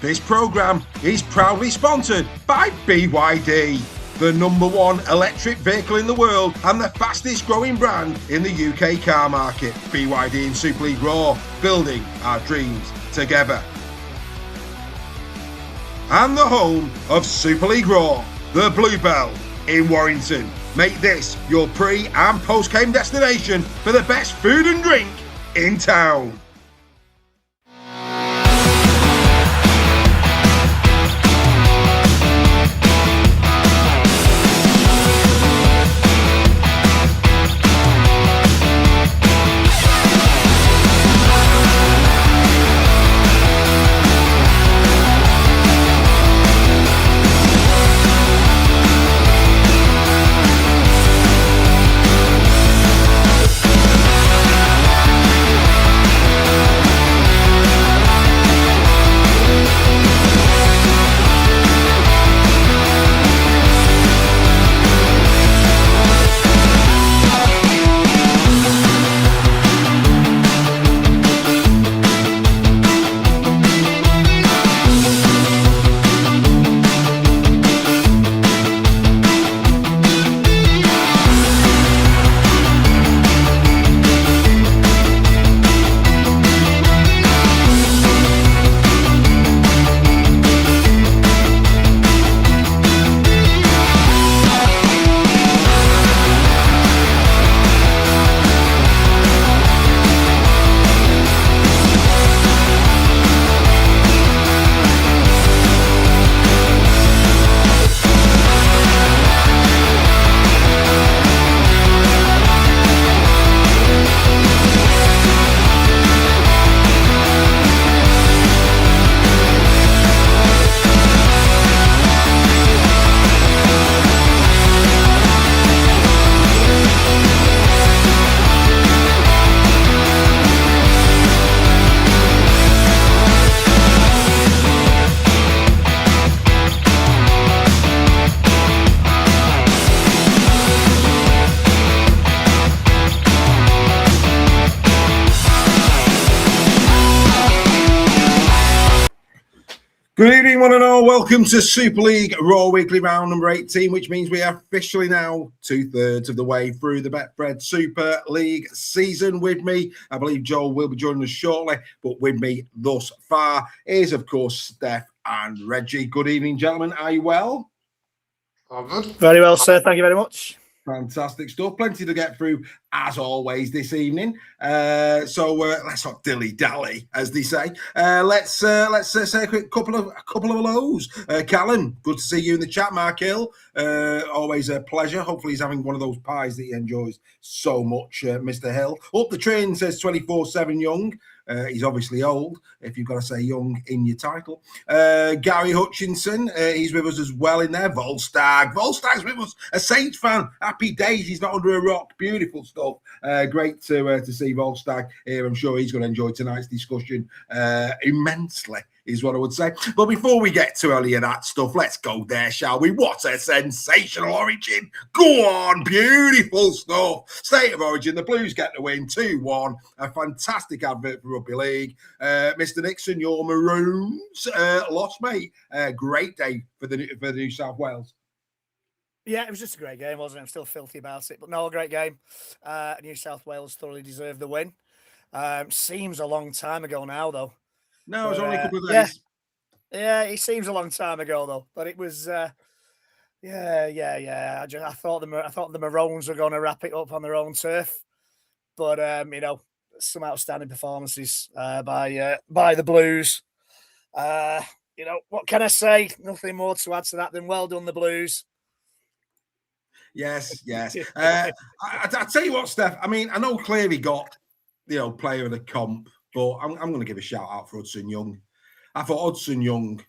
This programme is proudly sponsored by BYD, the #1 electric vehicle in the world and the fastest growing brand in the UK car market. BYD and Super League Raw, building our dreams together. And the home of Super League Raw, the Bluebell in Warrington. Make this your pre- and post-game destination for the best food and drink in town. Good evening, one and all. Welcome to Super League Raw Weekly Round number 18, which means we are officially now 2/3 of the way through the Betfred Super League season. With me, I believe Joel will be joining us shortly, but with me thus far is, of course, Steph and Reggie. Good evening, gentlemen. Are you well? All good. Very well, sir. Thank you very much. Fantastic stuff. Plenty to get through, as always, this evening. So let's not dilly-dally, as they say. Let's say a quick couple of hellos. Callum, good to see you in the chat. Mark Hill, always a pleasure. Hopefully he's having one of those pies that he enjoys so much, Mr. Hill. Up the train says 24/7 Young. He's obviously old, if you've got to say young in your title. Gary Hutchinson, he's with us as well in there. Volstag's with us, a Saints fan. Happy days, he's not under a rock. Beautiful stuff. Great to see Volstag here. I'm sure he's going to enjoy tonight's discussion immensely, is what I would say. But before we get to any of that stuff, let's go there, shall we? What a sensational origin. Go on, beautiful stuff. State of origin, the Blues get the win, 2-1. A fantastic advert for Rugby League. Mr. Nixon, your Maroons lost, mate. Great day for the New South Wales. Yeah, it was just a great game, wasn't it? I'm still filthy about it, but no, a great game. New South Wales thoroughly deserved the win. Seems a long time ago now, though. No, it was only a couple of days. Yeah, it seems a long time ago, though. But it was, I thought the Maroons were going to wrap it up on their own turf, but some outstanding performances by the Blues. What can I say? Nothing more to add to that than well done, the Blues. Yes. I tell you what, Steph. I mean, I know Cleary got player of the comp, but I'm going to give a shout out for Hudson Young. I thought Hudson Young,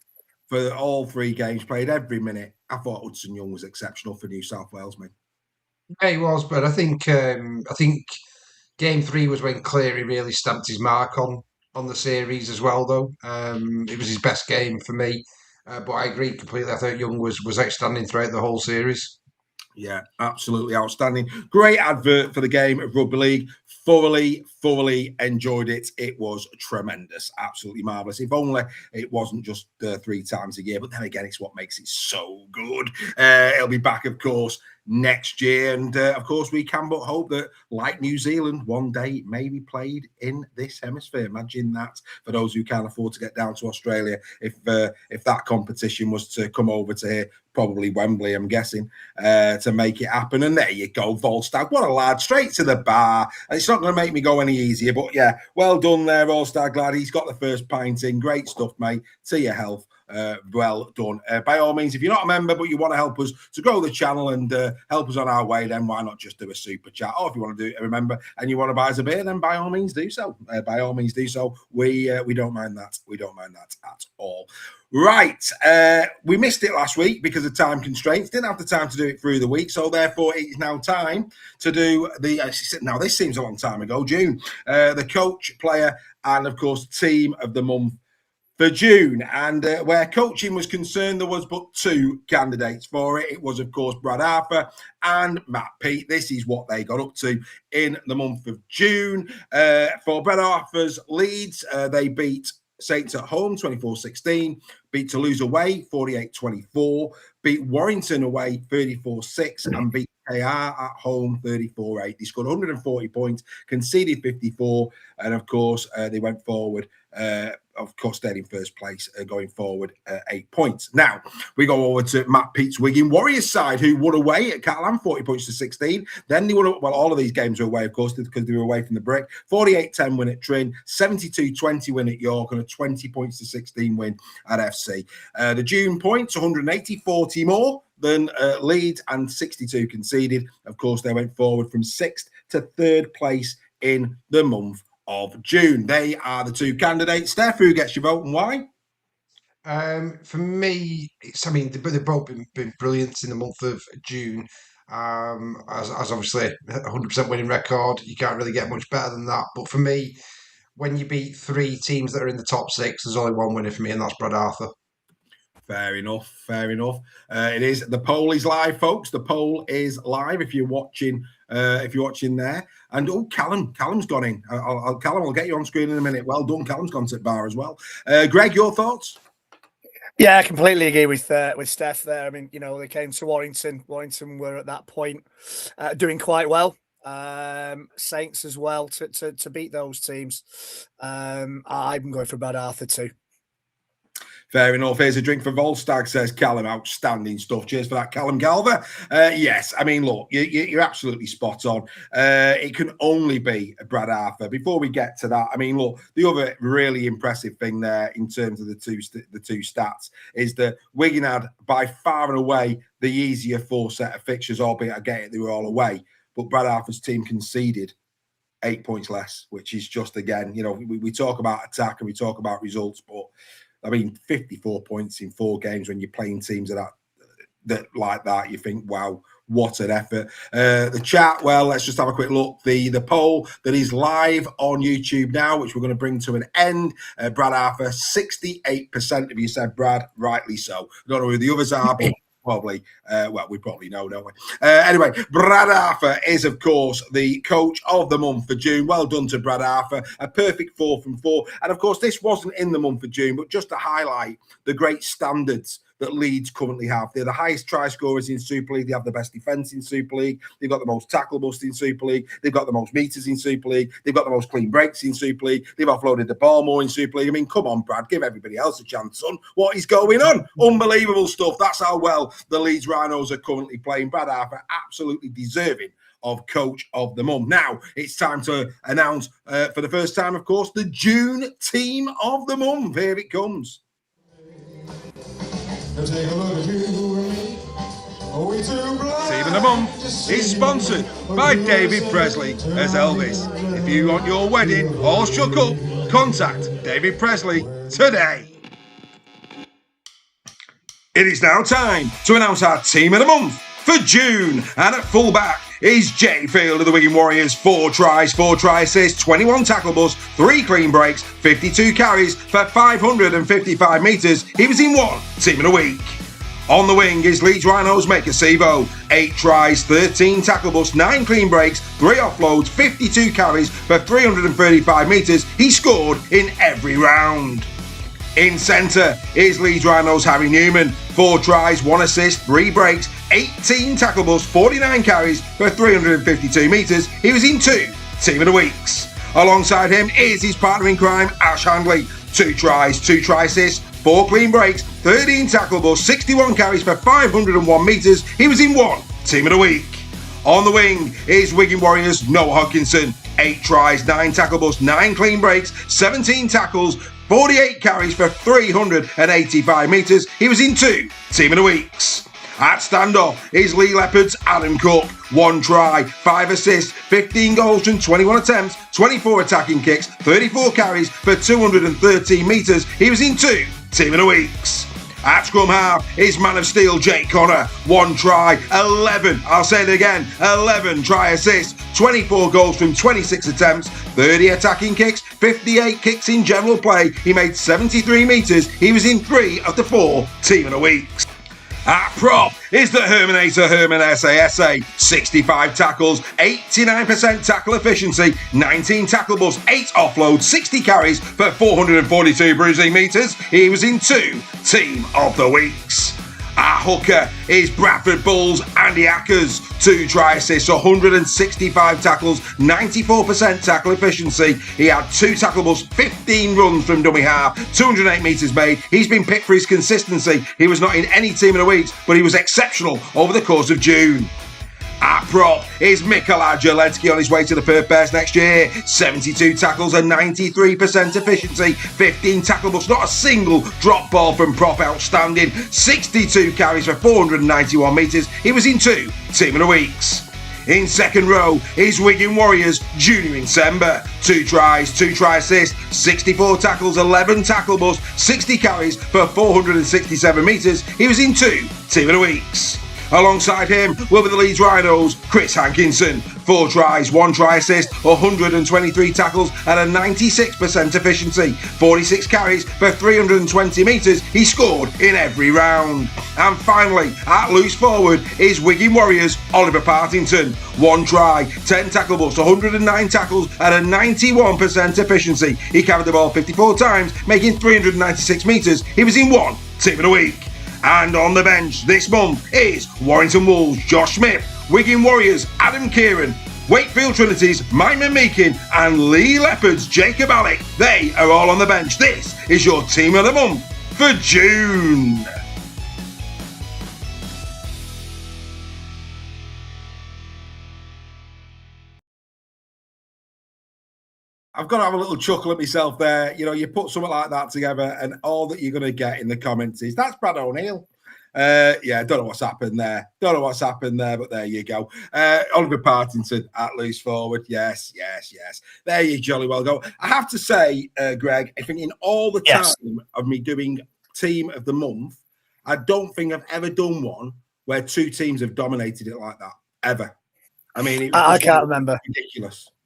for all three games, played every minute. I thought Hudson Young was exceptional for New South Wales, mate. Yeah, he was, but I think Game 3 was when Cleary really stamped his mark on the series as well, though. It was his best game for me, but I agree completely. I thought Young was outstanding throughout the whole series. Yeah, absolutely outstanding. Great advert for the game of Rugby League. Thoroughly thoroughly enjoyed it. It was tremendous, absolutely marvellous. If only it wasn't just 3 times a year, but then again, it's what makes it so good. It'll be back, of course, next year. And of course, we can but hope that, like New Zealand, one day it may be played in this hemisphere. Imagine that for those who can't afford to get down to Australia. If that competition was to come over to here, probably Wembley, I'm guessing, to make it happen. And there you go, Volstagg. What a lad, straight to the bar. And it's not going to make me go any easier, but yeah, well done there, Volstagg lad. He's got the first pint in. Great stuff, mate. To your health. Well done. By all means, if you're not a member but you want to help us to grow the channel and help us on our way, then why not just do a super chat? Or if you want to do it, remember, and you want to buy us a beer, then by all means do so. By all means do so. We don't mind that. We don't mind that at all. Right, we missed it last week because of time constraints. Didn't have the time to do it through the week, so therefore it is now time to do now this seems a long time ago, June. The coach, player, and of course team of the month for June. And where coaching was concerned, there was but 2 candidates for it. It was, of course, Brad Arthur and Matt Peat. This is what they got up to in the month of June. For Brad Arthur's Leeds, they beat Saints at home 24-16, beat Toulouse away 48-24, beat Warrington away 34-6, and beat KR at home 34-8. They scored 140 points, conceded 54, and of course they went forward. Of course, stayed in first place going forward, 8 points. Now, we go over to Matt Peat's Wigan Warriors side, who won away at Catalan, 40 points to 16. Then they won, well, all of these games were away, of course, because they were away from the brick. 48-10 win at Trin, 72-20 win at York, and a 20 points to 16 win at FC. The June points, 180, 40 more than Leeds, and 62 conceded. Of course, they went forward from 6th to 3rd place in the month of June. They are the 2 candidates. Steph, who gets your vote and why? For me, they've both been brilliant in the month of June. As obviously 100% winning record, you can't really get much better than that. But for me, when you beat 3 teams that are in the top 6, there's only one winner for me, and that's Brad Arthur. Fair enough. Fair enough. It is. The poll is live, folks. The poll is live. If you're watching, there. And Callum's gone in. Callum, I'll get you on screen in a minute. Well done. Callum's gone to the bar as well. Greg, your thoughts? Yeah, I completely agree with Steph there. I mean, they came to Warrington. Warrington were at that point doing quite well. Saints as well to beat those teams. I'm going for Brad Arthur too. Fair enough. Here's a drink for Volstagg, says Callum. Outstanding stuff. Cheers for that, Callum Galver. Yes, I mean, look, you're absolutely spot on. It can only be Brad Arthur. Before we get to that, I mean, look, the other really impressive thing there in terms of the two stats is that Wigan had by far and away the easier 4 set of fixtures, albeit I get it, they were all away. But Brad Arthur's team conceded 8 points less, which is just, again, we talk about attack and we talk about results, but I mean, 54 points in 4 games when you're playing teams that like that, you think, wow, what an effort. The chat, well, let's just have a quick look. The poll that is live on YouTube now, which we're going to bring to an end. Brad Arthur, 68% of you said Brad, rightly so. I don't know who the others are, but probably, we probably know, don't we? Anyway, Brad Arthur is, of course, the coach of the month for June. Well done to Brad Arthur. A perfect 4 from 4. And, of course, this wasn't in the month of June, but just to highlight the great standards that Leeds currently have. They're the highest try scorers in Super League. They have the best defence in Super League. They've got the most tackle bust in Super League. They've got the most meters in Super League. They've got the most clean breaks in Super League. They've offloaded the ball more in Super League. I mean, come on, Brad, give everybody else a chance, son. What is going on? Unbelievable stuff. That's how well the Leeds Rhinos are currently playing. Brad Arthur, absolutely deserving of coach of the month. Now it's time to announce for the first time, of course, the June team of the month. Here it comes. Take a look at you and me. Team of the Month is sponsored by David Presley as Elvis. If you want your wedding all shook up, contact David Presley today. It is now time to announce our Team of the Month for June. And at fullback is Jay Field of the Wigan Warriors. 4 tries, 4 try assists, 21 tackle busts, 3 clean breaks, 52 carries for 555 metres. He was in 1 Team of the Week. On the wing is Leeds Rhinos maker Sevo. 8 tries, 13 tackle busts, 9 clean breaks, 3 offloads, 52 carries for 335 metres. He scored in every round. In centre is Leeds Rhinos Harry Newman. 4 tries, 1 assist, 3 breaks, 18 tackle busts, 49 carries for 352 metres. He was in 2 Team of the Weeks. Alongside him is his partner in crime, Ash Handley. 2 tries, 2 try assists, 4 clean breaks, 13 tackle busts, 61 carries for 501 metres. He was in 1 Team of the Week. On the wing is Wigan Warriors Noah Hodkinson. 8 tries, 9 tackle busts, 9 clean breaks, 17 tackles, 48 carries for 385 metres. He was in 2 Team of the Weeks. At standoff is Lee Leopard's Adam Cook. 1 try, 5 assists, 15 goals from 21 attempts, 24 attacking kicks, 34 carries for 213 metres. He was in 2 Team of the Weeks. At scrum half is Man of Steel Jake Connor. 1 try, 11, I'll say it again, 11 try assists, 24 goals from 26 attempts, 30 attacking kicks, 58 kicks in general play. He made 73 metres. He was in 3 of the 4 Team of the Weeks. At prop is the Herminator Herman SASA. 65 tackles, 89% tackle efficiency, 19 tackle busts, 8 offloads, 60 carries for 442 bruising metres. He was in 2 Team of the Weeks. Our hooker is Bradford Bulls Andy Ackers. 2 try assists, 165 tackles, 94% tackle efficiency. He had 2 tackle busts, 15 runs from dummy half, 208 metres made. He's been picked for his consistency. He was not in any Team of the Weeks, but he was exceptional over the course of June. At prop is Mikola Jelensky on his way to the Perth Bears next year. 72 tackles and 93% efficiency. 15 tackle busts, not a single drop ball from prop, outstanding. 62 carries for 491 metres. He was in 2 Team of the Weeks. In second row is Wigan Warriors Junior Nsemba. 2 tries, 2 try assists, 64 tackles, 11 tackle busts, 60 carries for 467 metres. He was in 2 Team of the Weeks. Alongside him will be the Leeds Rhinos, Chris Hankinson. 4 tries, 1 try assist, 123 tackles and a 96% efficiency. 46 carries for 320 metres. He scored in every round. And finally, at loose forward is Wigan Warriors, Oliver Partington. 1 try, 10 tackle busts, 109 tackles and a 91% efficiency. He carried the ball 54 times, making 396 metres. He was in 1 Team of the Week. And on the bench this month is Warrington Wolves Josh Smith, Wigan Warriors Adam Kieran, Wakefield Trinity's Myman Meakin and Lee Leopard's Jacob Alec. They are all on the bench. This is your Team of the Month for June. I've got to have a little chuckle at myself there. You know, you put something like that together and all that you're going to get in the comments is, that's Brad O'Neill. Yeah, don't know what's happened there. But there you go. Oliver Partington at loose forward. Yes. There you jolly well go. I have to say, Greg, I think in all the time of me doing Team of the Month, I don't think I've ever done one where 2 teams have dominated it like that, ever. I mean, I can't remember.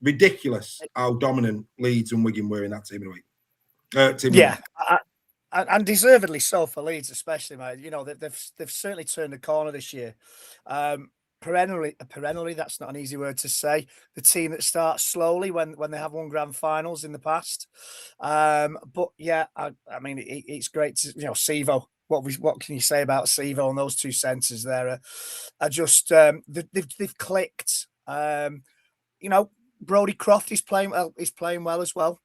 Ridiculous how dominant Leeds and Wigan were in that Team of the Week. And deservedly so for Leeds, especially, mate. You know, they've certainly turned the corner this year. Perennially, that's not an easy word to say. The team that starts slowly when they have won grand finals in the past. But yeah, I mean, it's great to, you know, Sevo. What can you say about Sevo and those 2 centres there? Are just they've clicked. You know, Brodie Croft is playing well as well.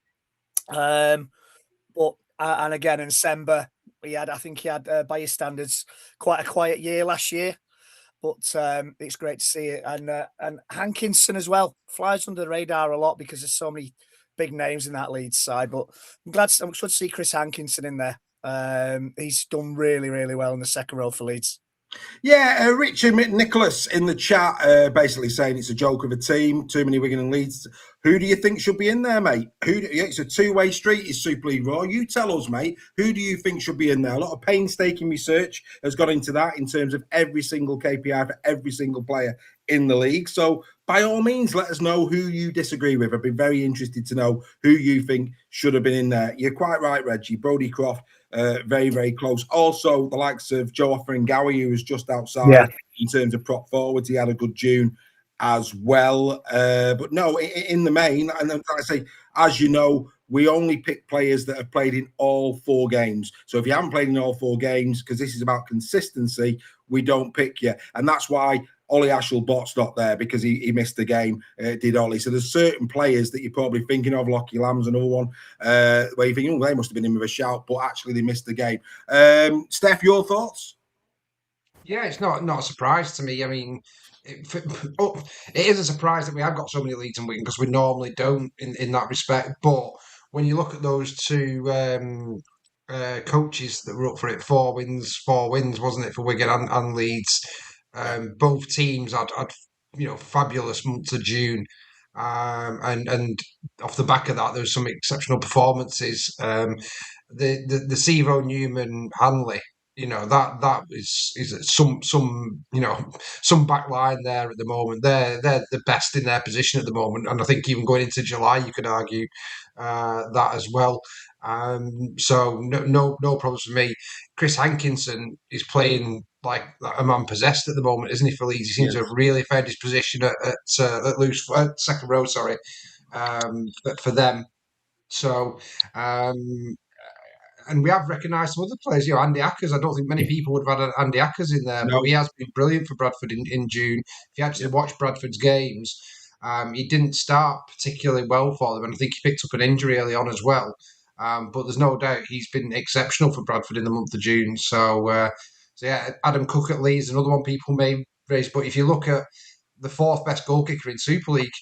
But and again, Nsemba, I think he had by his standards quite a quiet year last year. But it's great to see it, and Hankinson as well flies under the radar a lot because there's so many big names in that Leeds side. But I'm glad to see Chris Hankinson in there. He's done really, really well in the second row for Leeds. Yeah, Richard Nicholas in the chat basically saying it's a joke of a team, too many Wigan and Leeds. Who do you think should be in there, mate? It's a 2-way street. It's Super League Raw. You tell us, mate. Who do you think should be in there? A lot of painstaking research has gone into that in terms of every single KPI for every single player in the league. So by all means, let us know who you disagree with. I'd be very interested to know who you think should have been in there. You're quite right, Reggie. Brodie Croft very, very close. Also, the likes of Joe Offeringawi, who was just outside in terms of prop forwards. He had a good June as well. But no, in the main, and like I say, as you know, we only pick players that have played in all 4 games. So if you haven't played in all 4 games, because this is about consistency, we don't pick you. And that's why Ollie Ashelbot's not there, because he missed the game, did Ollie. So there's certain players that you're probably thinking of, Lockie Lamb's another one, where you think, oh, they must have been in with a shout, but actually they missed the game. Steph, your thoughts? Yeah, it's not a surprise to me. I mean, it is a surprise that we have got so many leads in Wigan, because we normally don't in that respect. But when you look at those 2 coaches that were up for it, 4 wins, wasn't it, for Wigan and Leeds? Both teams had fabulous months of June, and off the back of that, there was some exceptional performances. The Sevo Newman Hanley. That is some back line there at the moment. They're the best in their position at the moment, and I think even going into July, you could argue that as well. So no problems for me. Chris Hankinson is playing like a man possessed at the moment, isn't he, for Leeds? He seems to have really found his position at loose second row. Sorry, for them. So. And we have recognised some other players. Andy Ackers. I don't think many people would have had Andy Ackers in there, but he has been brilliant for Bradford in June. If you actually watch Bradford's games, he didn't start particularly well for them, and I think he picked up an injury early on as well. But there's no doubt he's been exceptional for Bradford in the month of June. So yeah, Adam Cook at Leeds, another one people may raise. But if you look at the 4th best goal kicker in Super League,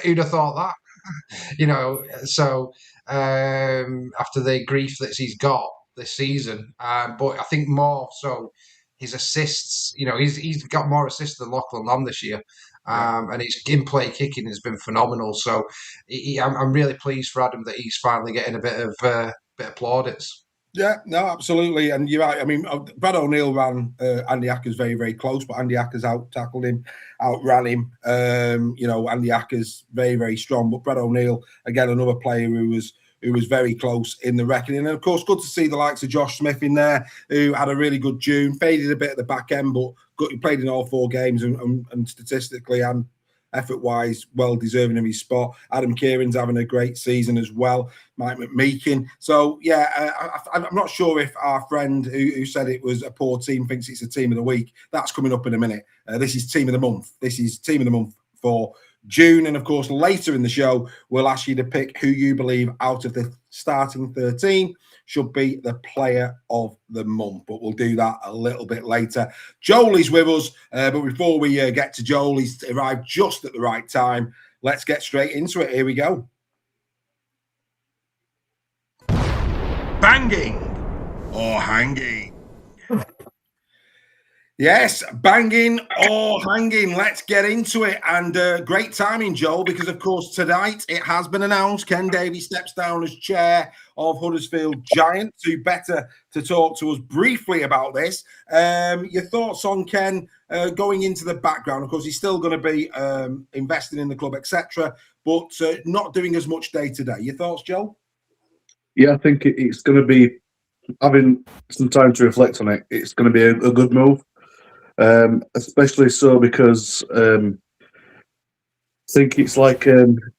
who'd have thought that? So after the grief that he's got this season, but I think more so his assists. He's got more assists than Lachlan Lamb this year, and his in-play kicking has been phenomenal. So I'm really pleased for Adam that he's finally getting a bit of plaudits. Yeah, no, absolutely. And you're right. I mean, Brad O'Neill ran Andy Ackers very, very close, but Andy Ackers out-tackled him, outran him. Andy Ackers very, very strong. But Brad O'Neill, again, another player who was very close in the reckoning. And, of course, good to see the likes of Josh Smith in there, who had a really good June, faded a bit at the back end, but he played in all 4 games and statistically and effort-wise, well deserving of his spot. Adam Kieran's having a great season as well. Mike McMeekin. So, yeah, I'm not sure if our friend who said it was a poor team thinks it's a team of the week. That's coming up in a minute. This is team of the month. This is team of the month for June. And, of course, later in the show, we'll ask you to pick who you believe out of the starting 13 should be the player of the month. But we'll do that a little bit later. Joel is with us. But before we get to Joel, he's arrived just at the right time. Let's get straight into it. Here we go. Banging or hanging? Yes, banging or hanging. Let's get into it. And great timing, Joel, because, of course, tonight it has been announced Ken Davy steps down as chair of Huddersfield Giants. Who better to talk to us briefly about this? Your thoughts on Ken going into the background? Of course, he's still going to be investing in the club, etc., but not doing as much day to day. Your thoughts, Joel? Yeah, I think it's going to be, having some time to reflect on it, it's going to be a good move. Especially so because I think it's like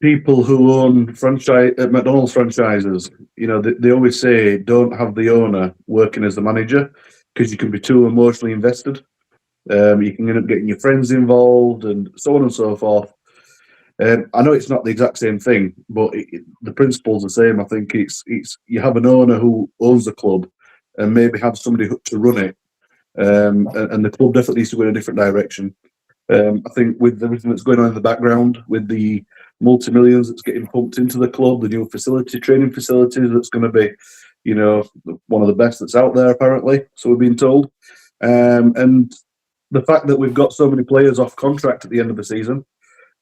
people who own McDonald's franchises. They always say don't have the owner working as the manager because you can be too emotionally invested. You can end up getting your friends involved and so on and so forth. I know it's not the exact same thing, but the principle's the same. I think it's you have an owner who owns the club and maybe have somebody to run it. And the club definitely needs to go in a different direction. I think with everything that's going on in the background, with the multi-millions that's getting pumped into the club, the new training facilities that's going to be, one of the best that's out there apparently, so we've been told. And the fact that we've got so many players off contract at the end of the season,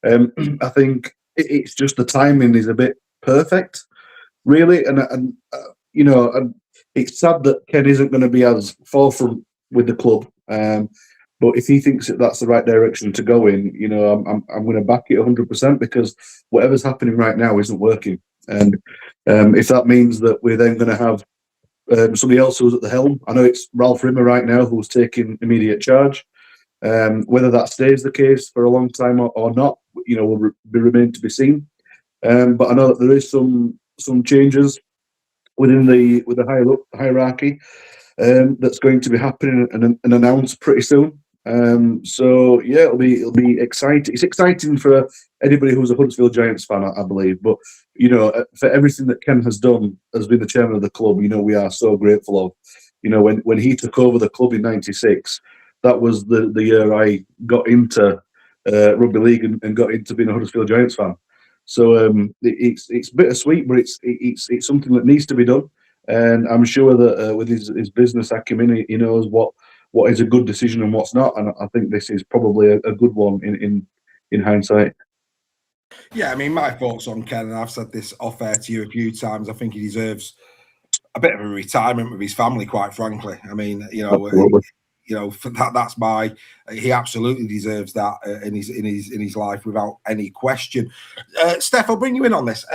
I think it's just the timing is a bit perfect, really. And it's sad that Ken isn't going to be as forefront with the club, but if he thinks that that's the right direction to go in, I'm going to back it 100% because whatever's happening right now isn't working, and if that means that we're then going to have somebody else who's at the helm. I know it's Ralph Rimmer right now who's taking immediate charge. Whether that stays the case for a long time or not, will be remain to be seen. But I know that there is some changes within the hierarchy that's going to be happening and announced pretty soon. So yeah, it'll be exciting. It's exciting for anybody who's a Huddersfield Giants fan, I believe. But for everything that Ken has done as being the chairman of the club, we are so grateful of. When he took over the club in '96, that was the year I got into rugby league and got into being a Huddersfield Giants fan. So it's bittersweet, but it's something that needs to be done. And I'm sure that with his business acumen, he knows what is a good decision and what's not. And I think this is probably a good one in hindsight. Yeah, I mean, my thoughts on Ken, and I've said this off air to you a few times, I think he deserves a bit of a retirement with his family, quite frankly. I mean, Absolutely. For that's he absolutely deserves that in his life without any question. Steph, I'll bring you in on this.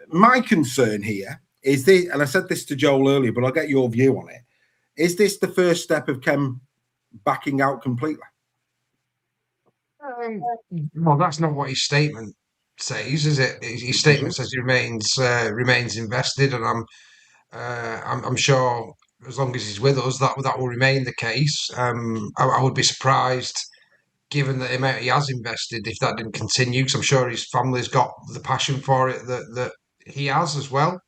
My concern here is this, and I said this to Joel earlier, but I'll get your view on it. Is this the first step of Ken backing out completely? Well, that's not what his statement says, is it? His statement says he remains invested, and I'm sure as long as he's with us, that will remain the case. I would be surprised, given the amount he has invested, if that didn't continue, because I'm sure his family's got the passion for it that he has as well.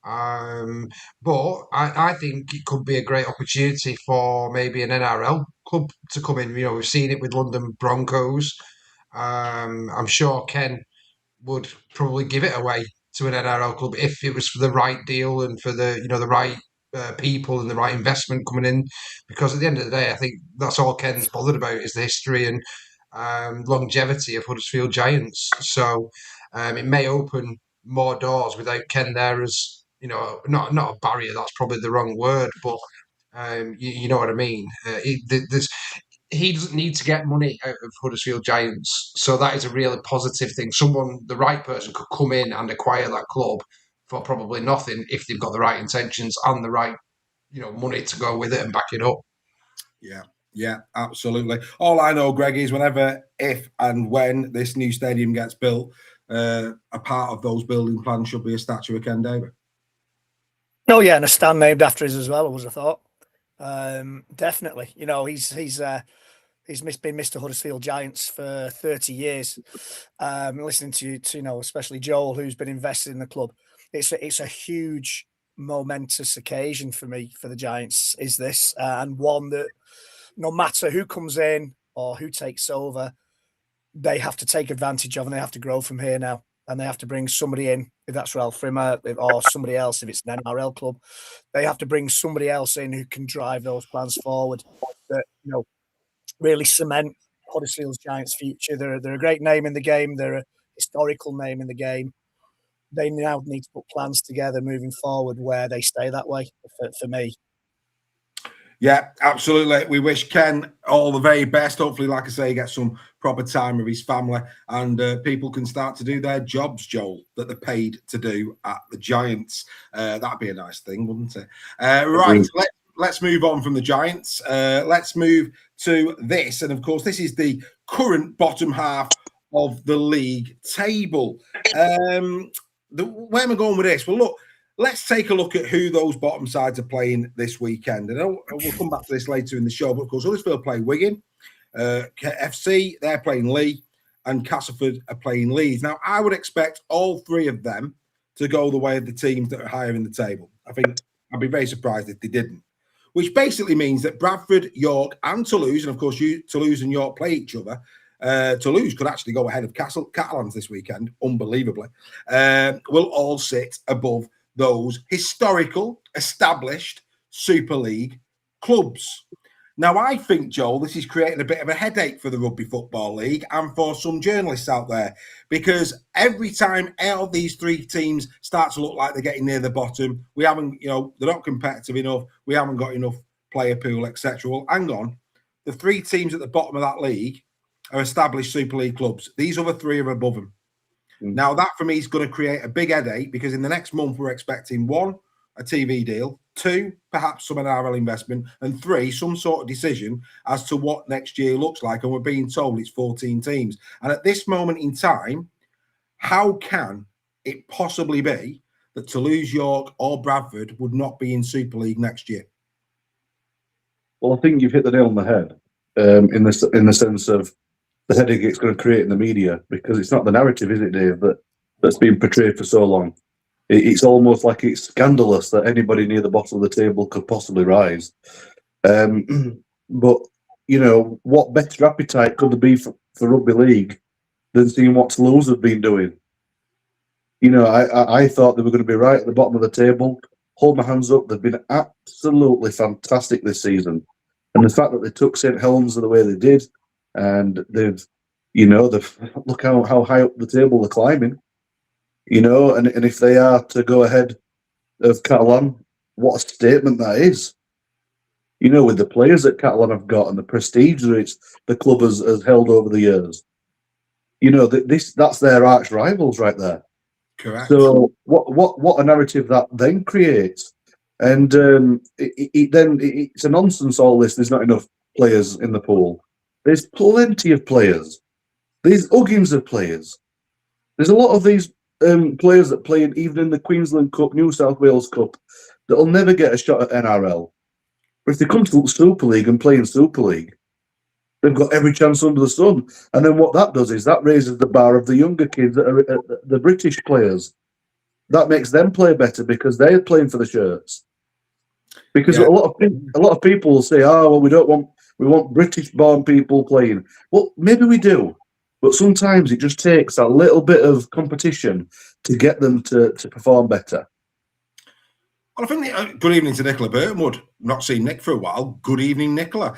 But I think it could be a great opportunity for maybe an NRL club to come in. We've seen it with London Broncos. I'm sure Ken would probably give it away to an NRL club if it was for the right deal and for the right people and the right investment coming in. Because at the end of the day, I think that's all Ken's bothered about is the history and longevity of Huddersfield Giants. So it may open more doors without Ken there as not a barrier. That's probably the wrong word, but you know what I mean. He doesn't need to get money out of Huddersfield Giants, so that is a really positive thing. The right person could come in and acquire that club for probably nothing if they've got the right intentions and the right, money to go with it and back it up. Yeah, absolutely. All I know, Greg, is if and when this new stadium gets built, a part of those building plans should be a statue of Ken Davy. Oh yeah, and a stand named after us as well, was a thought. Definitely. He's been Mr. Huddersfield Giants for 30 years. Listening to especially Joel, who's been invested in the club, it's a huge momentous occasion for me, for the Giants, is this, and one that no matter who comes in or who takes over, they have to take advantage of, and they have to grow from here now. And they have to bring somebody in, if that's Ralph Rimmer or somebody else, if it's an NRL club. They have to bring somebody else in who can drive those plans forward, that really cement Huddersfield Giants' future. They're a great name in the game. They're a historical name in the game. They now need to put plans together moving forward where they stay that way, for me. Yeah, absolutely. We wish Ken all the very best. Hopefully, like I say, he gets some proper time with his family and people can start to do their jobs, Joel, that they're paid to do at the Giants. That'd be a nice thing, wouldn't it? Right, let's move on from the Giants. Let's move to this. And, of course, this is the current bottom half of the league table. Where am I going with this? Well, look, let's take a look at who those bottom sides are playing this weekend. And we'll come back to this later in the show. But, of course, Huddersfield play Wigan. FC, they're playing Leigh. And Castleford are playing Leeds. Now, I would expect all three of them to go the way of the teams that are higher in the table. I think I'd be very surprised if they didn't. Which basically means that Bradford, York, and Toulouse, and, of course, Toulouse and York play each other. Toulouse could actually go ahead of Catalans this weekend, unbelievably. Will all sit above those historical, established Super League clubs. Now, I think, Joel, this is creating a bit of a headache for the Rugby Football League and for some journalists out there, because every time all of these three teams start to look like they're getting near the bottom, we haven't, they're not competitive enough, we haven't got enough player pool, etc. Well, hang on. The three teams at the bottom of that league are established Super League clubs. These other three are above them. Now, that for me is going to create a big headache, because in the next month we're expecting 1, a TV deal. 2, perhaps some NRL investment. And 3, some sort of decision as to what next year looks like. And we're being told it's 14 teams. And at this moment in time, how can it possibly be that Toulouse, York or Bradford would not be in Super League next year? Well, I think you've hit the nail on the head in the sense of the headache it's going to create in the media, because it's not the narrative, is it, Dave, that's been portrayed for so long. It's almost like it's scandalous that anybody near the bottom of the table could possibly rise. But, you know, what better appetite could there be for rugby league than seeing what Toulouse have been doing? You know, I thought they were going to be right at the bottom of the table. Hold my hands up. They've been absolutely fantastic this season. And the fact that they took St Helens the way they did, and they've look how high up the table they're climbing. You know, and if they are to go ahead of Catalan, what a statement that is. You know, with the players that Catalan have got and the prestige that the club has held over the years. You know, that's their arch rivals right there. Correct. So what a narrative that then creates. And it's a nonsense, all this. There's not enough players in the pool. There's plenty of players. There's huggings of players. There's a lot of these players that play even in the Queensland Cup, New South Wales Cup, that'll never get a shot at NRL. But if they come to Super League and play in Super League, they've got every chance under the sun. And then what that does is that raises the bar of the younger kids that are the British players. That makes them play better because they're playing for the shirts. Because a lot of people will say, "Oh, well, we want British-born people playing." Well, maybe we do, but sometimes it just takes a little bit of competition to get them to perform better. Well, I think good evening to Nicola Burtonwood. Not seen Nick for a while. Good evening, Nicola.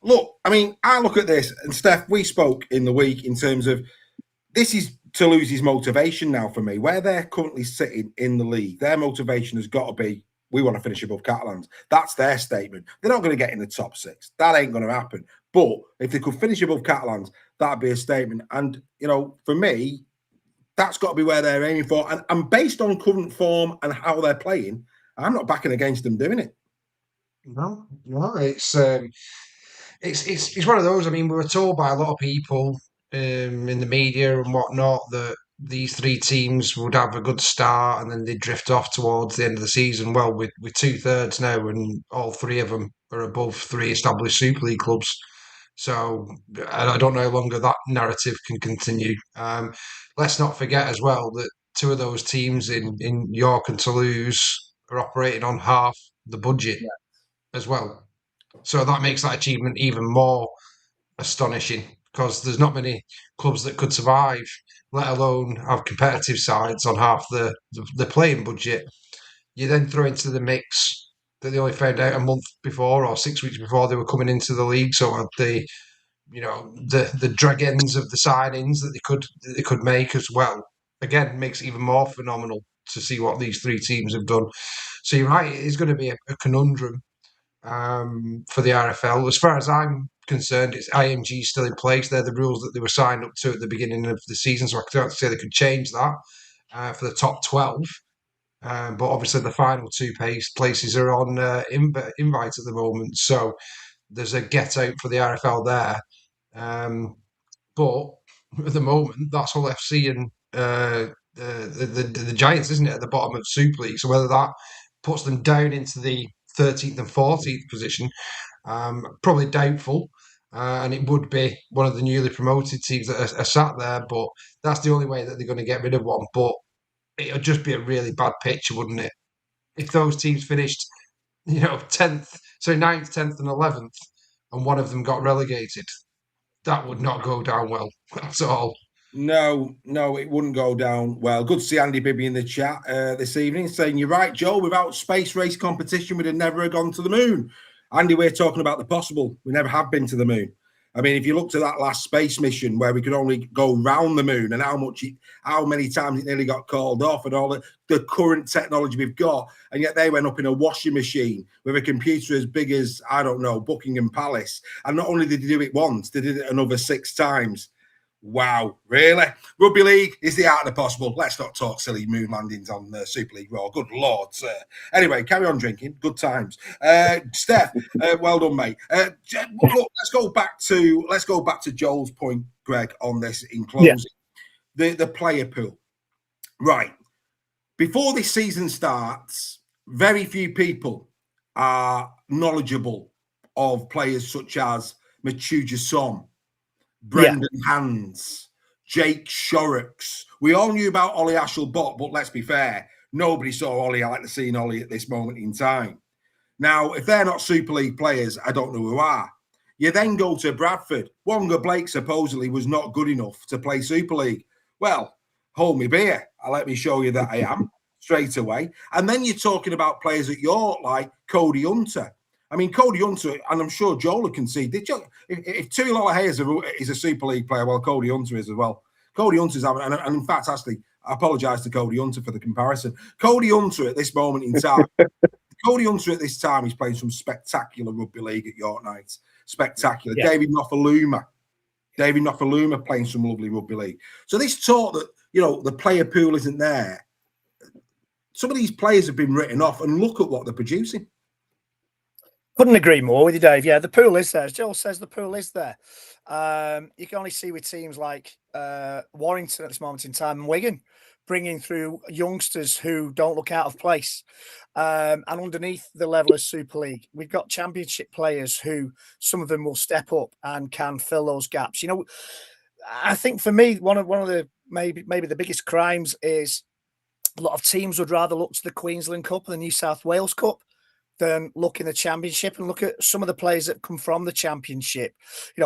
Look, I mean, I look at this, and Steph, we spoke in the week in terms of this is Toulouse's motivation now for me. Where they're currently sitting in the league, their motivation has got to be, we want to finish above Catalans. That's their statement. They're not going to get in the top 6. That ain't going to happen. But if they could finish above Catalans, that'd be a statement. And, you know, for me, that's got to be where they're aiming for. And based on current form and how they're playing, I'm not backing against them doing it. No, it's one of those. I mean, we were told by a lot of people in the media and whatnot that these 3 teams would have a good start and then they'd drift off towards the end of the season. Well, with 2/3 now, and all 3 of them are above 3 established Super League clubs. So I don't know how longer that narrative can continue. Let's not forget as well that 2 of those teams in York and Toulouse are operating on half the budget as well. So that makes that achievement even more astonishing, because there's not many clubs that could survive, let alone have competitive sides on half the playing budget. You then throw into the mix that they only found out a month before or 6 weeks before they were coming into the league. So the drag ends of the signings that they could make as well. Again, makes it even more phenomenal to see what these 3 teams have done. So you're right, it is going to be a conundrum for the RFL. As far as I'm concerned, it's IMG still in place. They're the rules that they were signed up to at the beginning of the season, so I can't say they could change that for the top 12. But obviously the final 2 places are on invite at the moment, so there's a get out for the RFL there. But at the moment, that's all FC and the Giants, isn't it, at the bottom of Super League? So whether that puts them down into the 13th and 14th position, probably doubtful. And it would be one of the newly promoted teams that are sat there, but that's the only way that they're going to get rid of one. But it would just be a really bad picture, wouldn't it? If those teams finished, 10th, so 9th, 10th and 11th, and one of them got relegated, that would not go down well at all. No, it wouldn't go down well. Good to see Andy Bibby in the chat this evening saying, "You're right, Joe, without space race competition, we'd have never have gone to the moon." Andy, we're talking about the possible. We never have been to the moon. I mean, if you look to that last space mission where we could only go round the moon and how many times it nearly got called off and all the current technology we've got, and yet they went up in a washing machine with a computer as big as, I don't know, Buckingham Palace. And not only did they do it once, they did it another 6 times. Wow, really? Rugby League is the art of the possible. Let's not talk silly moon landings on Super League Raw. Good Lord, sir. Anyway, carry on drinking. Good times. Steph, well done, mate. Look, let's go back to Joel's point, Greg, on this in closing. Yeah. The player pool. Right. Before this season starts, very few people are knowledgeable of players such as Machuja Som, Brendan Hands, Jake Shorrocks. We all knew about Ollie Ashelbott, but let's be fair, nobody saw Ollie like the seeing Ollie at this moment in time. Now, if they're not Super League players, I don't know who are. You then go to Bradford. Wonga Blake supposedly was not good enough to play Super League. Well, hold me beer. Let me show you that I am straight away. And then you're talking about players at York like Cody Hunter. I mean, Cody Hunter, and I'm sure Joel can see, if Tuilala Hayes is a Super League player, well, Cody Hunter is as well. Cody Hunter's having, and in fact, actually, I apologise to Cody Hunter for the comparison. Cody Hunter at this moment in time, he's playing some spectacular rugby league at York Knights. Spectacular. Yeah. David Nofaluma playing some lovely rugby league. So this talk that, the player pool isn't there, some of these players have been written off, and look at what they're producing. Couldn't agree more with you, Dave. Yeah, the pool is there. As Joel says, the pool is there. You can only see with teams like Warrington at this moment in time and Wigan bringing through youngsters who don't look out of place. And underneath the level of Super League, we've got championship players who some of them will step up and can fill those gaps. I think for me, one of the maybe the biggest crimes is a lot of teams would rather look to the Queensland Cup and the New South Wales Cup than look in the Championship and look at some of the players that come from the Championship.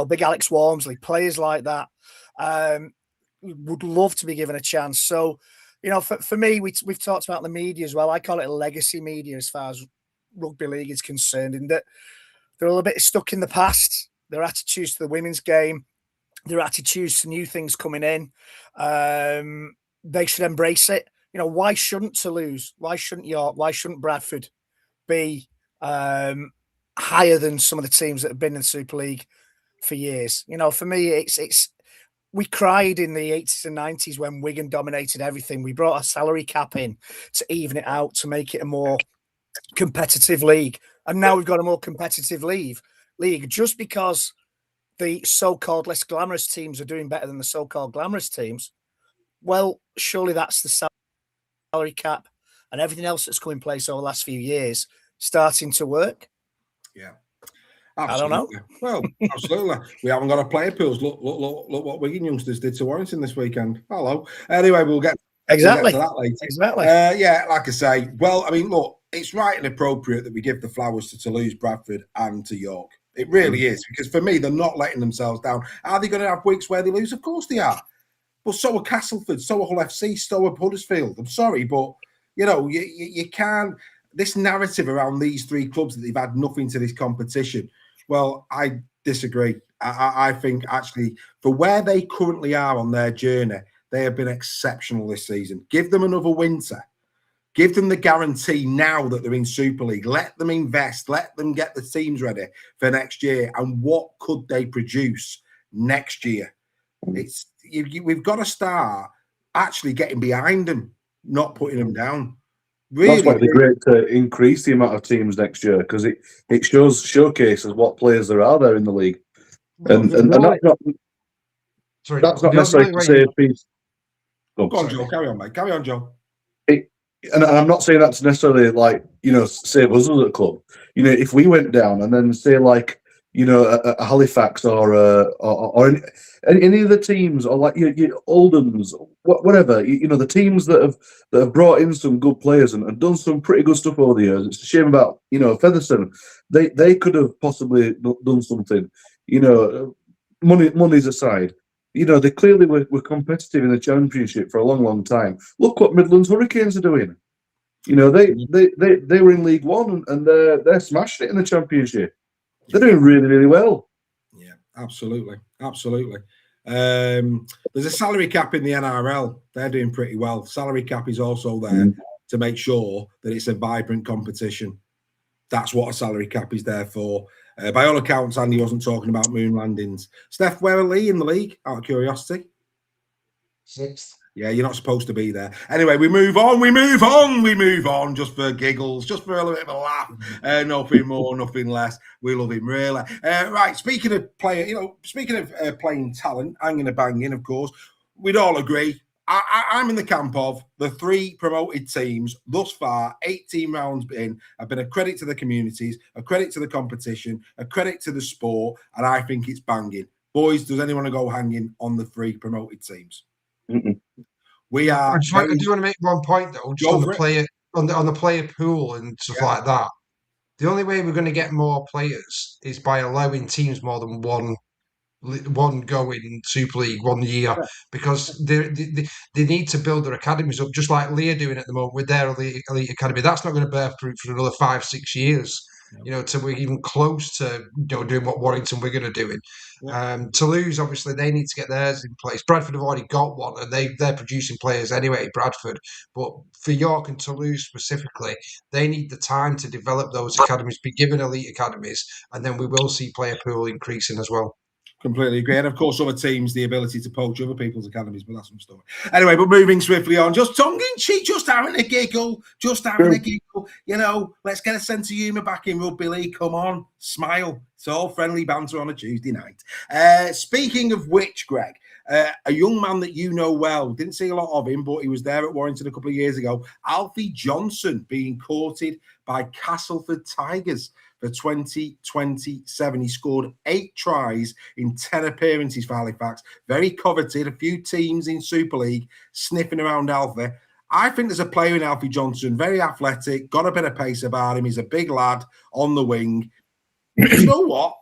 Big Alex Walmsley, players like that would love to be given a chance. So, for me, we've talked about the media as well. I call it a legacy media as far as rugby league is concerned, in that they're a little bit stuck in the past. Their attitudes to the women's game, their attitudes to new things coming in, they should embrace it. Why shouldn't Toulouse? Why shouldn't York? Why shouldn't Bradford be higher than some of the teams that have been in the Super League for years? For me, it's we cried in the 80s and 90s when Wigan dominated everything. We brought a salary cap in to even it out, to make it a more competitive league. And now we've got a more competitive league just because the so-called less glamorous teams are doing better than the so-called glamorous teams. Well, surely that's the salary cap and everything else that's come in place over the last few years starting to work. Yeah. Absolutely. I don't know. Well, absolutely. We haven't got a player pools. Look what Wigan youngsters did to Warrington this weekend. Hello. Anyway, we'll get to that later. Exactly. Yeah, like I say, well, I mean, look, it's right and appropriate that we give the flowers to Toulouse, Bradford and to York. It really is, because for me, they're not letting themselves down. Are they going to have weeks where they lose? Of course they are. But so are Castleford, so are Hull FC, so are Huddersfield. I'm sorry, but, you can't. This narrative around these three clubs that they've had nothing to this competition, well, I disagree. I think actually for where they currently are on their journey, they have been exceptional this season. Give them another winter. Give them the guarantee now that they're in Super League. Let them invest. Let them get the teams ready for next year. And what could they produce next year? We've got to start actually getting behind them, not putting them down. Really, that's why it'd be great to increase the amount of teams next year, because it showcases what players there are there in the league, and that's not necessarily to say piece. Go on, Joe. Carry on, mate. Carry on, Joe. And I'm not saying that's necessarily like save us as a club. If we went down and then say like a Halifax or any of the teams, or like your Oldhams, whatever, the teams that have brought in some good players and done some pretty good stuff over the years. It's a shame about Featherstone. They could have possibly done something. Money's aside. They clearly were competitive in the Championship for a long, long time. Look what Midlands Hurricanes are doing. They were in League One and they're smashing it in the Championship. They're doing really, really well. Yeah, absolutely. There's a salary cap in the NRL. They're doing pretty well. Salary cap is also there to make sure that it's a vibrant competition. That's what a salary cap is there for. By all accounts, Andy wasn't talking about moon landings. Steph, where are Lee in the league? Out of curiosity. 6th. Yeah, you're not supposed to be there. Anyway, we move on just for giggles, just for a little bit of a laugh. Nothing more, nothing less. We love him, really. Right, speaking of playing talent, hanging and banging, of course, we'd all agree. I'm in the camp of the 3 promoted teams thus far, 18 rounds in, have been a credit to the communities, a credit to the competition, a credit to the sport, and I think it's banging. Boys, does anyone want to go hanging on the 3 promoted teams? Mm-mm. We are. I do want to make one point though, just on the player pool and stuff like that. The only way we're going to get more players is by allowing teams more than one go in Super League 1 year, because they need to build their academies up, just like Leah doing at the moment with their elite academy. That's not going to bear fruit for another 5-6 years. Till we're even close to doing what Warrington Wigan are doing. Toulouse, obviously, they need to get theirs in place. Bradford have already got one, and they're producing players anyway, Bradford. But for York and Toulouse specifically, they need the time to develop those academies, be given elite academies, and then we will see player pool increasing as well. Completely agree. And of course, other teams, the ability to poach other people's academies, but that's some story. Anyway, but moving swiftly on, just tongue in cheek, just having a giggle. Let's get a sense of humour back in rugby league. Come on, smile. It's all friendly banter on a Tuesday night. Speaking of which, Greg, a young man that you know well, didn't see a lot of him, but he was there at Warrington a couple of years ago, Alfie Johnson, being courted by Castleford Tigers for 2027. He scored 8 tries in 10 appearances for Halifax. Very coveted. A few teams in Super League sniffing around Alfie. I think there's a player in Alfie Johnson, very athletic, got a bit of pace about him. He's a big lad on the wing. You know what?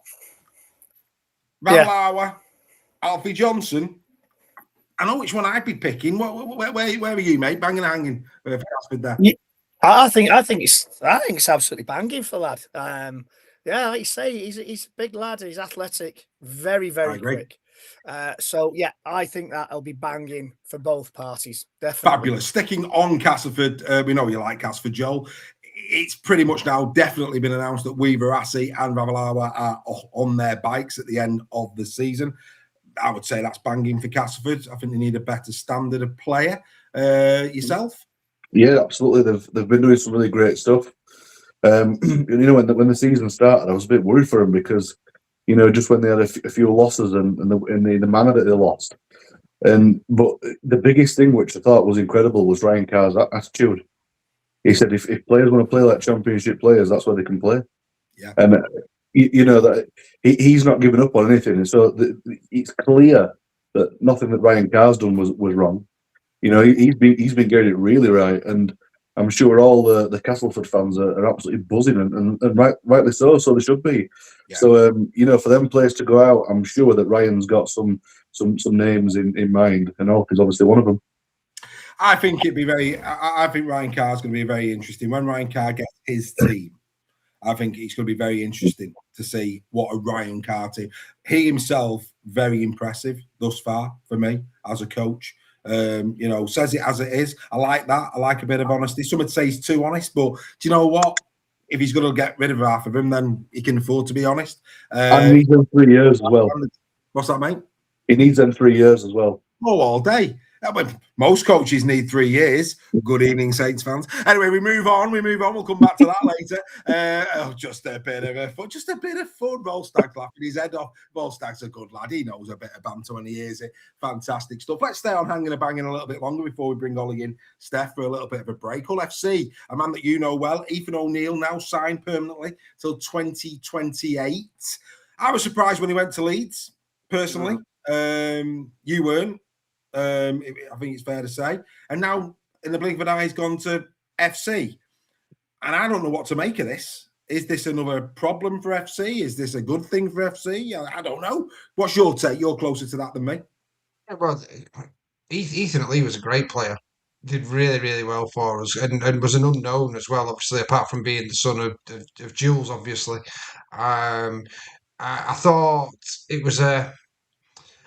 Ralawa, Alfie Johnson. I know which one I'd be picking. Where are you, mate? Banging and hanging for Casford there. Yeah. I think it's absolutely banging for lad. Like you say, he's a big lad. He's athletic, very quick. I think that'll be banging for both parties. Definitely fabulous. Sticking on Castleford, we know you like Castleford, Joel. It's pretty much now definitely been announced that Weaver, Assey, and Ravalawa are on their bikes at the end of the season. I would say that's banging for Castleford. I think they need a better standard of player. Yourself? Yeah, absolutely. They've been doing some really great stuff. When the season started, I was a bit worried for them because, just when they had a few losses and the manner that they lost. But the biggest thing which I thought was incredible was Ryan Carr's attitude. He said if players want to play like championship players, that's where they can play. Yeah. And that he's not giving up on anything. And so it's clear that nothing that Ryan Carr's done was wrong. He's been getting it really right, and I'm sure all the Castleford fans are absolutely buzzing, and rightly so. So they should be. Yeah. So for them players to go out, I'm sure that Ryan's got some names in mind, and Alfie's obviously one of them. I think I think Ryan Carr's going to be very interesting when Ryan Carr gets his team. I think it's going to be very interesting to see what a Ryan Carr team. He himself, very impressive thus far for me as a coach. Says it as it is. I like that. I like a bit of honesty. Some would say he's too honest, but do you know what? If he's going to get rid of half of him, then he can afford to be honest. And he needs them 3 years as well. What's that, mate? He needs them 3 years as well. Oh, all day. Most coaches need 3 years. Good evening, Saints fans. Anyway, we move on. We'll come back to that later. Just a bit of fun. Volstag's laughing his head off. Volstag's a good lad. He knows a bit of banter when he hears it. Fantastic stuff. Let's stay on hanging and banging a little bit longer before we bring Ollie in, Steph, for a little bit of a break. Hull FC, a man that you know well, Ethan O'Neill, now signed permanently till 2028. I was surprised when he went to Leeds, personally. You weren't. I think it's fair to say. And now, in the blink of an eye, he's gone to FC. And I don't know what to make of this. Is this another problem for FC? Is this a good thing for FC? I don't know. What's your take? You're closer to that than me. Yeah, well, Ethan Lee was a great player. Did really, really well for us, and was an unknown as well, obviously, apart from being the son of Jules, obviously. I thought it was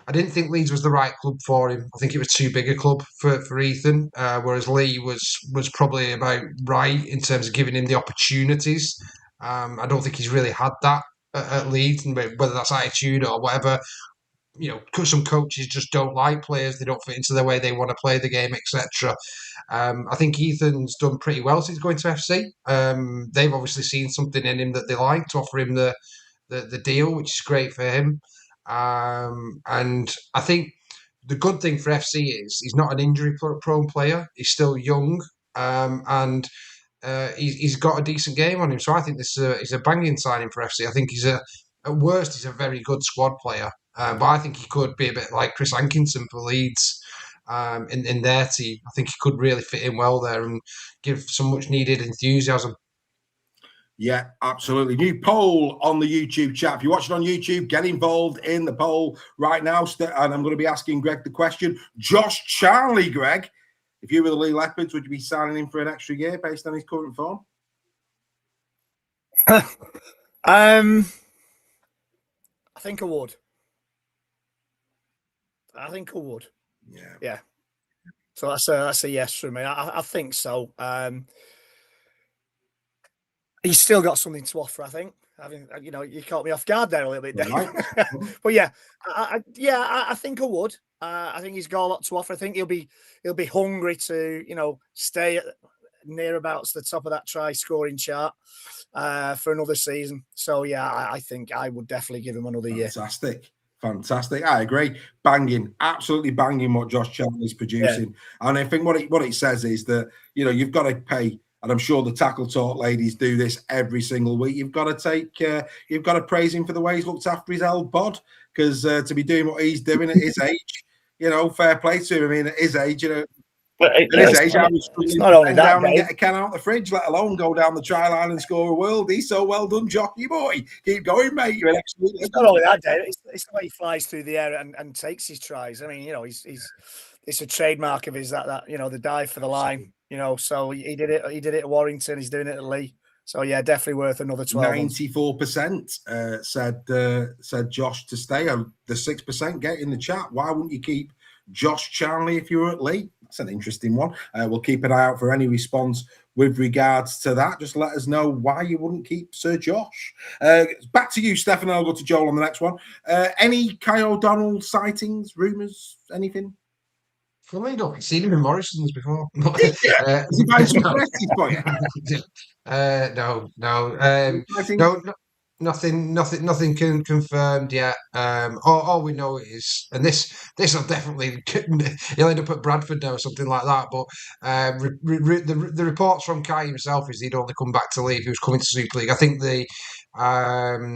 I didn't think Leeds was the right club for him. I think it was too big a club for Ethan, whereas Lee was probably about right in terms of giving him the opportunities. I don't think he's really had that at Leeds, and whether that's attitude or whatever. You know, some coaches just don't like players; they don't fit into the way they want to play the game, etc. I think Ethan's done pretty well since going to FC. They've obviously seen something in him that they like to offer him the deal, which is great for him. And I think the good thing for FC is he's not an injury-prone player. He's still young, and he's got a decent game on him. So I think this is a banging signing for FC. I think at worst, he's a very good squad player. But I think he could be a bit like Chris Hankinson for Leeds in their team. I think he could really fit in well there and give some much needed enthusiasm. Yeah, absolutely. New poll on the YouTube chat. If you're watching on YouTube, get involved in the poll right now. And I'm going to be asking Greg the question. Josh Charlie, Greg, if you were the Lee Leopards, would you be signing him for an extra year based on his current form? I think I would. Yeah. So that's a yes for me. I think so. He's still got something to offer, I think. You caught me off guard there a little bit, Dave. Right. But yeah, I think I would. I think he's got a lot to offer. I think he'll be hungry to, stay at nearabouts the top of that try scoring chart for another season. So yeah, I think I would definitely give him another year. Fantastic. I agree. Banging, absolutely banging what Josh Charlie's producing. Yeah. And I think what it says is that, you've got to pay, and I'm sure the Tackle Talk ladies do this every single week. You've got to praise him for the way he's looked after his old bod, because to be doing what he's doing at his age, fair play to him. I mean, at his age, it's not only that, down and get a can out the fridge, let alone go down the try line and score a worldie. So well done, Jockey boy. Keep going, mate. You're absolutely. It's not only that, Dave. It's the way he flies through the air and takes his tries. I mean, it's a trademark of his that the dive for the line. So he did it. He did it at Warrington. He's doing it at Lee. So yeah, definitely worth another 12. 94% said Josh to stay. The 6% get in the chat. Why wouldn't you keep Josh Charlie if you were at Lee? That's an interesting one. We'll keep an eye out for any response with regards to that. Just let us know why you wouldn't keep Sir Josh. Back to you, Stefan. I'll go to Joel on the next one. Any Kai O'Donnell sightings, rumours, anything? Funnily enough, I've seen him in Morrison's before. Nothing confirmed yet. All we know is, and this will definitely, he'll end up at Bradford now or something like that. But the reports from Kai himself is he'd only come back to Lee if he was coming to Super League. I think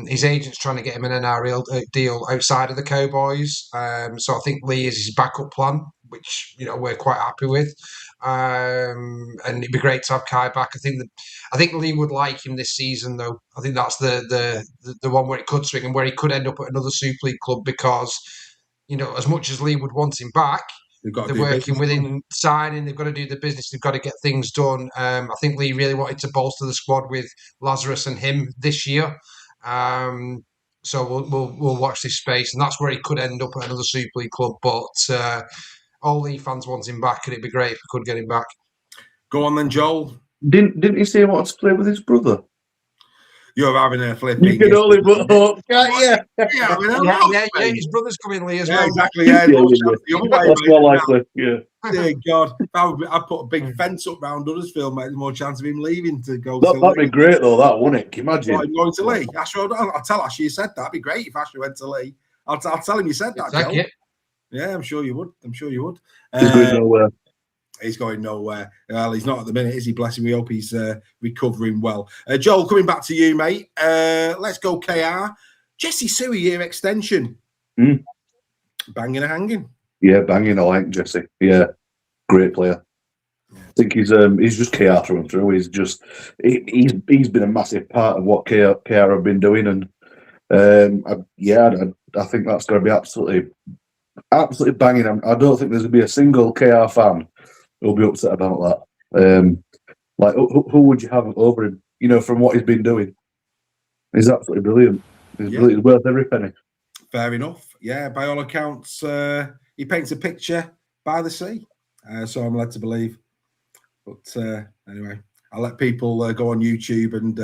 his agent's trying to get him an NRL deal outside of the Cowboys. So I think Lee is his backup plan, which we're quite happy with. And it'd be great to have Kai back. I think Lee would like him this season, though. I think that's the one where it could swing and where he could end up at another Super League club, because as much as Lee would want him back, they're working within signing. They've got to do the business. They've got to get things done. I think Lee really wanted to bolster the squad with Lazarus and him this year. So we'll watch this space, and that's where he could end up at another Super League club. But all Lee fans want him back, and it'd be great if we could get him back. Go on then, Joel. Didn't he say he wanted to play with his brother? You're having a flip. You can only but hope, can't you? Yeah, his brother's coming, Lee, as well. Exactly. Yeah, that's more likely. Yeah. Dear God, I put a big fence up round Huddersfield, mate. There's more chance of him leaving to go. That'd be great, though. That wouldn't it? Can you imagine going to Lee? I'll tell Ashley you said that. It'd be great if Ashley went to Lee. I'll tell him you said that. Yeah, I'm sure you would. He's going nowhere. He's going nowhere. Well, he's not at the minute, is he? Bless him. We hope he's recovering well. Joel, coming back to you, mate. Let's go KR. Jesse Suey year extension. Banging and hanging. Yeah, banging. I like Jesse. Yeah, great player. I think he's just KR through and through. He's been a massive part of what KR have been doing, and I think that's going to be absolutely banging. I don't think there's going to be a single KR fan who'll be upset about that. Who would you have over him? From what he's been doing, he's absolutely brilliant. He's worth every penny. Fair enough. Yeah, by all accounts, he paints a picture by the sea. So I'm led to believe. But anyway, I'll let people go on YouTube and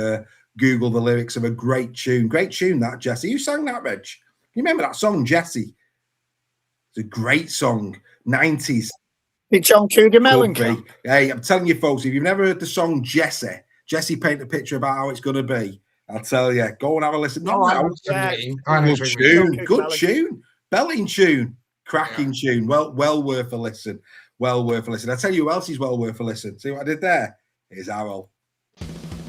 Google the lyrics of a great tune. Great tune, that, Jesse. Who sang that, Reg? You remember that song, Jesse? It's a great song. 90s. It's John Cougar Could Mellencamp. be. Hey, I'm telling you, folks, if you've never heard the song Jesse paint a picture about how it's going to be, I'll tell you, go and have a listen. Not I now. know what you Yeah. mean. I know Good what you mean. tune, good tune, belting tune, cracking tune. Well worth a listen. Well worth a listen. I tell you who else is well worth a listen. See what I did there? Here's Harold.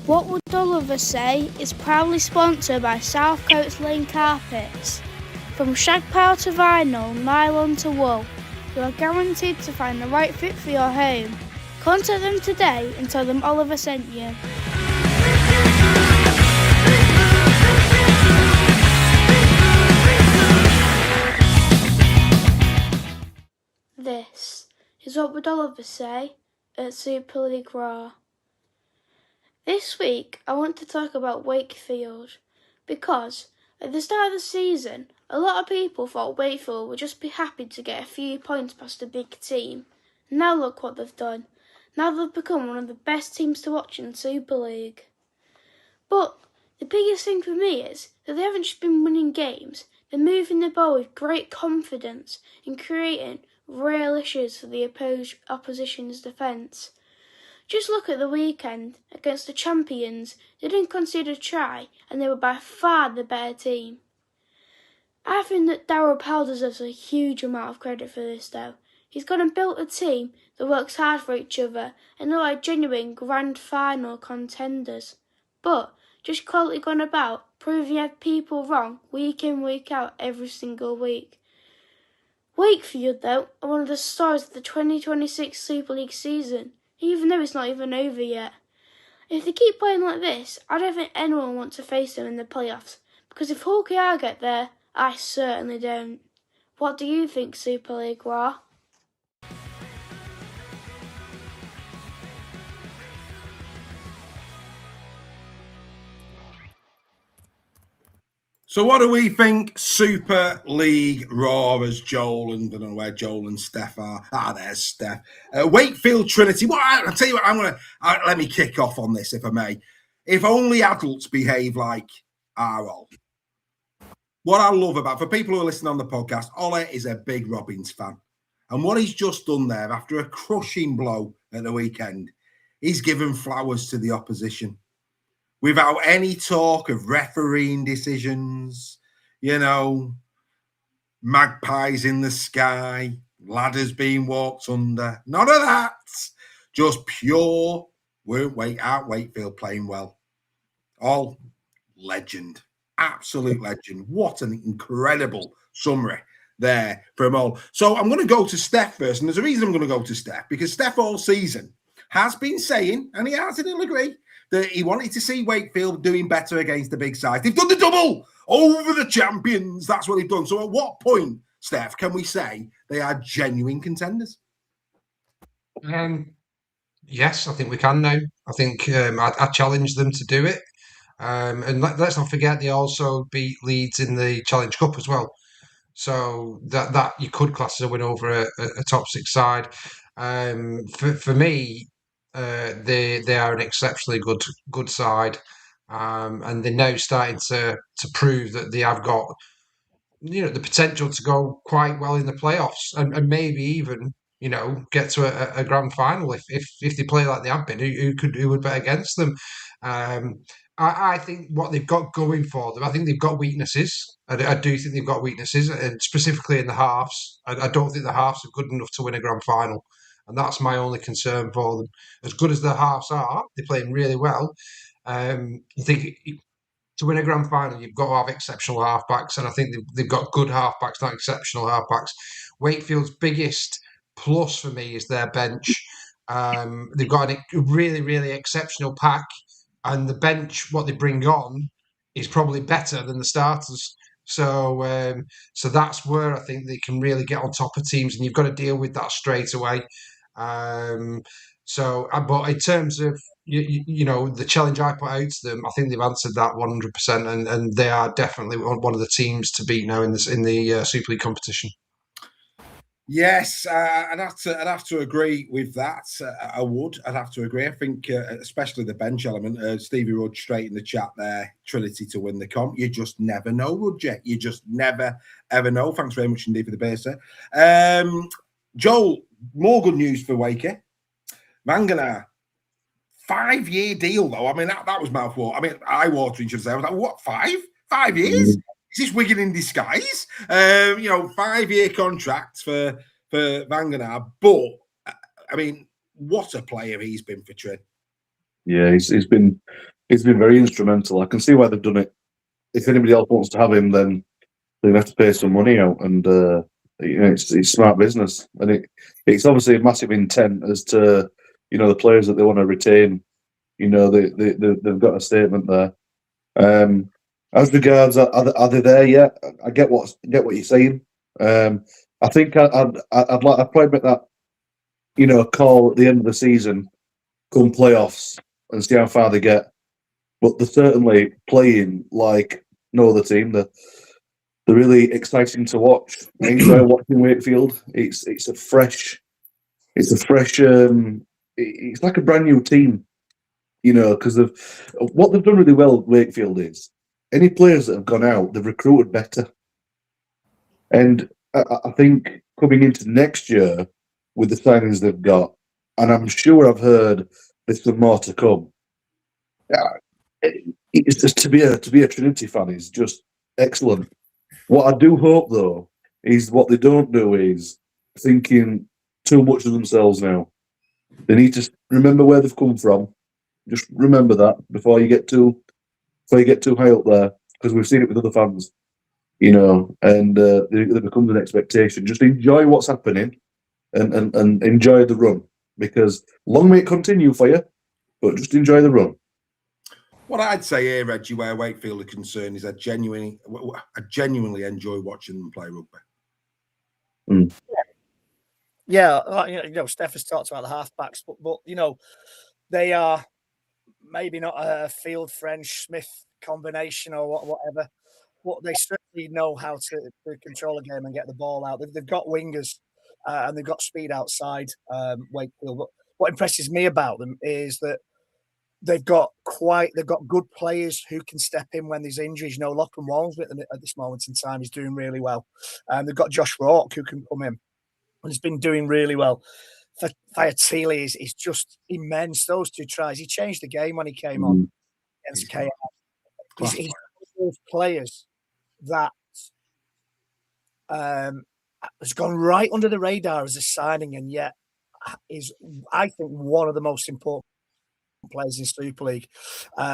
What Would Oliver Say is proudly sponsored by South Coast Lane Carpets. From shag pile to vinyl, nylon to wool, you are guaranteed to find the right fit for your home. Contact them today and tell them Oliver sent you. This is What Would Oliver Say at Super League Raw. This week I want to talk about Wakefield because at the start of the season a lot of people thought Wakefield would just be happy to get a few points past a big team. Now look what they've done. Now they've become one of the best teams to watch in Super League. But the biggest thing for me is that they haven't just been winning games, they're moving the ball with great confidence and creating real issues for the opposition's defence. Just look at the weekend against the champions. They didn't concede a try and they were by far the better team. I think that Darryl Powell deserves a huge amount of credit for this though. He's gone and built a team that works hard for each other and are like genuine grand final contenders. But just quietly gone about proving people wrong week in, week out, every single week. Wakefield though are one of the stars of the 2026 Super League season, even though it's not even over yet. If they keep playing like this, I don't think anyone wants to face them in the playoffs, because if Hull KR get there, I certainly don't. What do you think, Super League Raw? So what do we think Super League Raw, as Joel and I don't know where Joel and Steph are. There's Steph. Wakefield Trinity. Well, I'll tell you what, let me kick off on this, if I may. If only adults behave like Arol. What I love about, for people who are listening on the podcast, Ole is a big Robins fan. And what he's just done there, after a crushing blow at the weekend, he's given flowers to the opposition. Without any talk of refereeing decisions, magpies in the sky, ladders being walked under. None of that. Just pure Wakefield playing well. All legend. Absolute legend. What an incredible summary there from all. So I'm going to go to Steph first. And there's a reason I'm going to go to Steph, because Steph all season has been saying, and he'll agree, that he wanted to see Wakefield doing better against the big sides. They've done the double over the champions. That's what they've done. So at what point, Steph, can we say they are genuine contenders? Yes, I think we can now. I think I challenge them to do it. And let's not forget they also beat Leeds in the Challenge Cup as well. So that you could class as a win over a top six side. For me, they are an exceptionally good side, and they're now starting to prove that they have got the potential to go quite well in the playoffs and maybe even get to a grand final if they play like they have been. Who would bet against them? I think what they've got going for them, I think they've got weaknesses. I do think they've got weaknesses, and specifically in the halves. I don't think the halves are good enough to win a grand final. And that's my only concern for them. As good as the halves are, they're playing really well. I think to win a grand final, you've got to have exceptional halfbacks, and I think they've got good halfbacks, not exceptional halfbacks. Wakefield's biggest plus for me is their bench. They've got a really, really exceptional pack, and the bench, what they bring on, is probably better than the starters. So that's where I think they can really get on top of teams, and you've got to deal with that straight away. But in terms of the challenge I put out to them, I think they've answered that 100%, and they are definitely one of the teams to beat now in the Super League competition. Yes, I'd have to agree with that. I would. I'd have to agree. I think, especially the bench element. Stevie Rudd straight in the chat there. Trinity to win the comp. You just never know, Rudd. You just never ever know. Thanks very much indeed for the base there. Joel, more good news for Wakey. Mangana, 5-year deal though. I mean, that was mouthwater. I mean, eye-watering, should I say. I was like, what, 5 years? Is this Wigan in disguise? 5-year contract for Vanganar, but I mean, what a player he's been for Trin. Yeah, he's been very instrumental. I can see why they've done it. If anybody else wants to have him, then they have to pay some money out, and it's smart business. And it's obviously a massive intent as to the players that they want to retain. They've got a statement there. As regards, are they there yet? I get what you're saying. I think I'd probably make that call at the end of the season, come playoffs, and see how far they get. But they're certainly playing like no other team. They're really exciting to watch. I enjoy watching Wakefield. It's like a brand new team, because of what they've done really well. Wakefield is any players that have gone out, they've recruited better, and I think coming into next year with the signings they've got, and I'm sure I've heard there's some more to come. It's just to be a Trinity fan is just excellent. What I do hope though is what they don't do is thinking too much of themselves now. They need to remember where they've come from. Just remember that before you get too high up there, because we've seen it with other fans, and there becomes an expectation. Just enjoy what's happening and enjoy the run, because long may it continue for you, but just enjoy the run. What I'd say here, Reggie, where Wakefield are concerned, is I genuinely enjoy watching them play rugby. Mm. Yeah, Steph has talked about the halfbacks, but they are maybe not a Field French Smith combination or whatever, but they certainly know how to control a game and get the ball out. They've got wingers and they've got speed outside Wakefield. But what impresses me about them is that they've got good players who can step in when there's injuries. Lachlan Walls at this moment in time is doing really well. They've got Josh Rourke who can come in and has been doing really well. Fiatili is just immense. Those two tries. He changed the game when he came on against KR. He's one of those players that has gone right under the radar as a signing, and yet is, I think, one of the most important players in Super League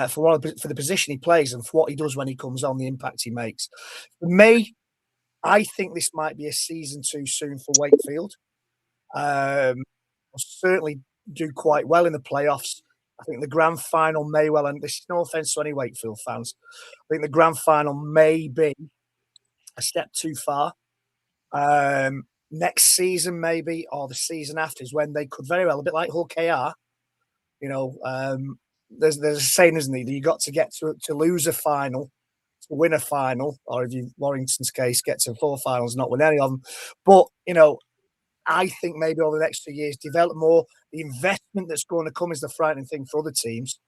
for the position he plays and for what he does when he comes on, the impact he makes. For me, I think this might be a season too soon for Wakefield. Will certainly do quite well in the playoffs. I think the grand final may well, and this is no offence to any Wakefield fans, I think the grand final may be a step too far. Next season, maybe, or the season after, is when they could very well, a bit like Hull KR. There's a saying, isn't there? You got to get to lose a final to win a final, or if you, Warrington's case, get to 4 finals, not win any of them. But I think maybe over the next 2 years, develop more. The investment that's going to come is the frightening thing for other teams.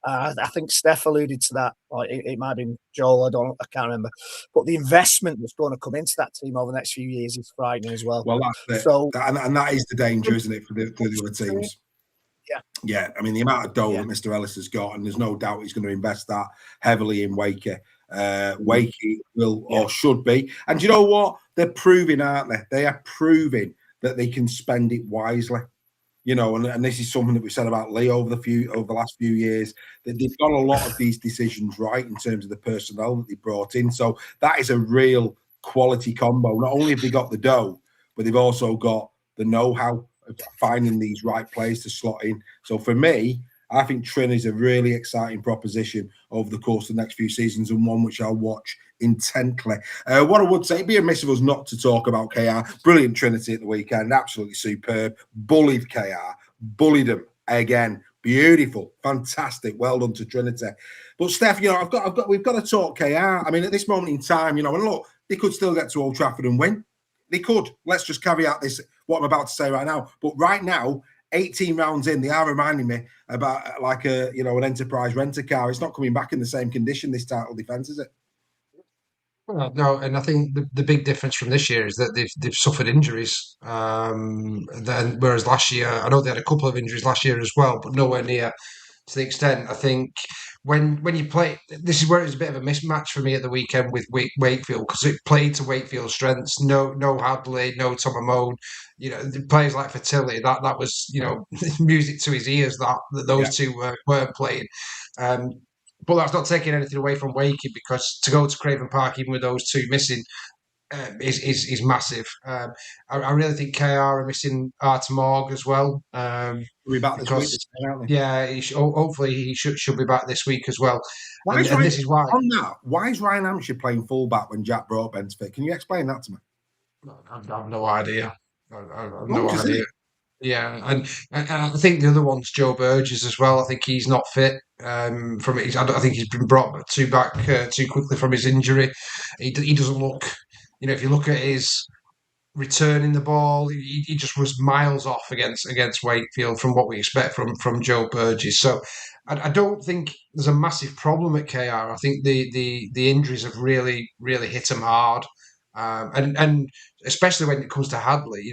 I think Steph alluded to that. Or it might have been Joel. I can't remember. But the investment that's going to come into that team over the next few years is frightening as well. Well, that's it. So, and that is the danger, isn't it, for the other teams? Yeah. I mean, the amount of dough that Mr. Ellis has got, and there's no doubt he's going to invest that heavily in Wakey. Wakey will or should be. And you know what? They're proving, aren't they? They are proving that they can spend it wisely, and this is something that we've said about Lee over the last few years, that they've got a lot of these decisions right in terms of the personnel that they brought in. So that is a real quality combo. Not only have they got the dough, but they've also got the know-how of finding these right players to slot in. So for me, I think Trin is a really exciting proposition over the course of the next few seasons, and one which I'll watch intently. What I would say, it'd be remiss of us not to talk about KR. Brilliant Trinity at the weekend, absolutely superb. Bullied KR, bullied them again. Beautiful, fantastic, well done to Trinity. But Steph, we've got to talk KR. I mean, at this moment in time, and look, they could still get to Old Trafford and win. They could. Let's just carry out this, what I'm about to say right now. But right now, 18 rounds in, they are reminding me about like an enterprise rent-a-car. It's not coming back in the same condition, this title defence, is it? Well, no, and I think the big difference from this year is that they've suffered injuries. Then whereas last year, I know they had a couple of injuries last year as well, but nowhere near to the extent. I think when you play, this is where it was a bit of a mismatch for me at the weekend with Wakefield, because it played to Wakefield's strengths. No Hadley, no Tom Amone. The players like Fertility, that was music to his ears. That those two weren't playing. But that's not taking anything away from Wakey, because to go to Craven Park, even with those two missing, is massive. I really think KR are missing Artem Morg as well. We'll be back this week, aren't we? Yeah, hopefully he should be back this week as well. Why And this is why. On that, why is Ryan Hampshire playing fullback when Jack Broadbent's fit? Can you explain that to me? I have no idea. I have no Bonkers, isn't idea. it? Yeah, and I think the other one's Joe Burgess as well. I think he's not fit I think he's been brought back too quickly from his injury. He doesn't look. If you look at his returning the ball, he just was miles off against Wakefield from what we expect from Joe Burgess. So I don't think there's a massive problem at KR. I think the injuries have really hit him hard. And especially when it comes to Hadley,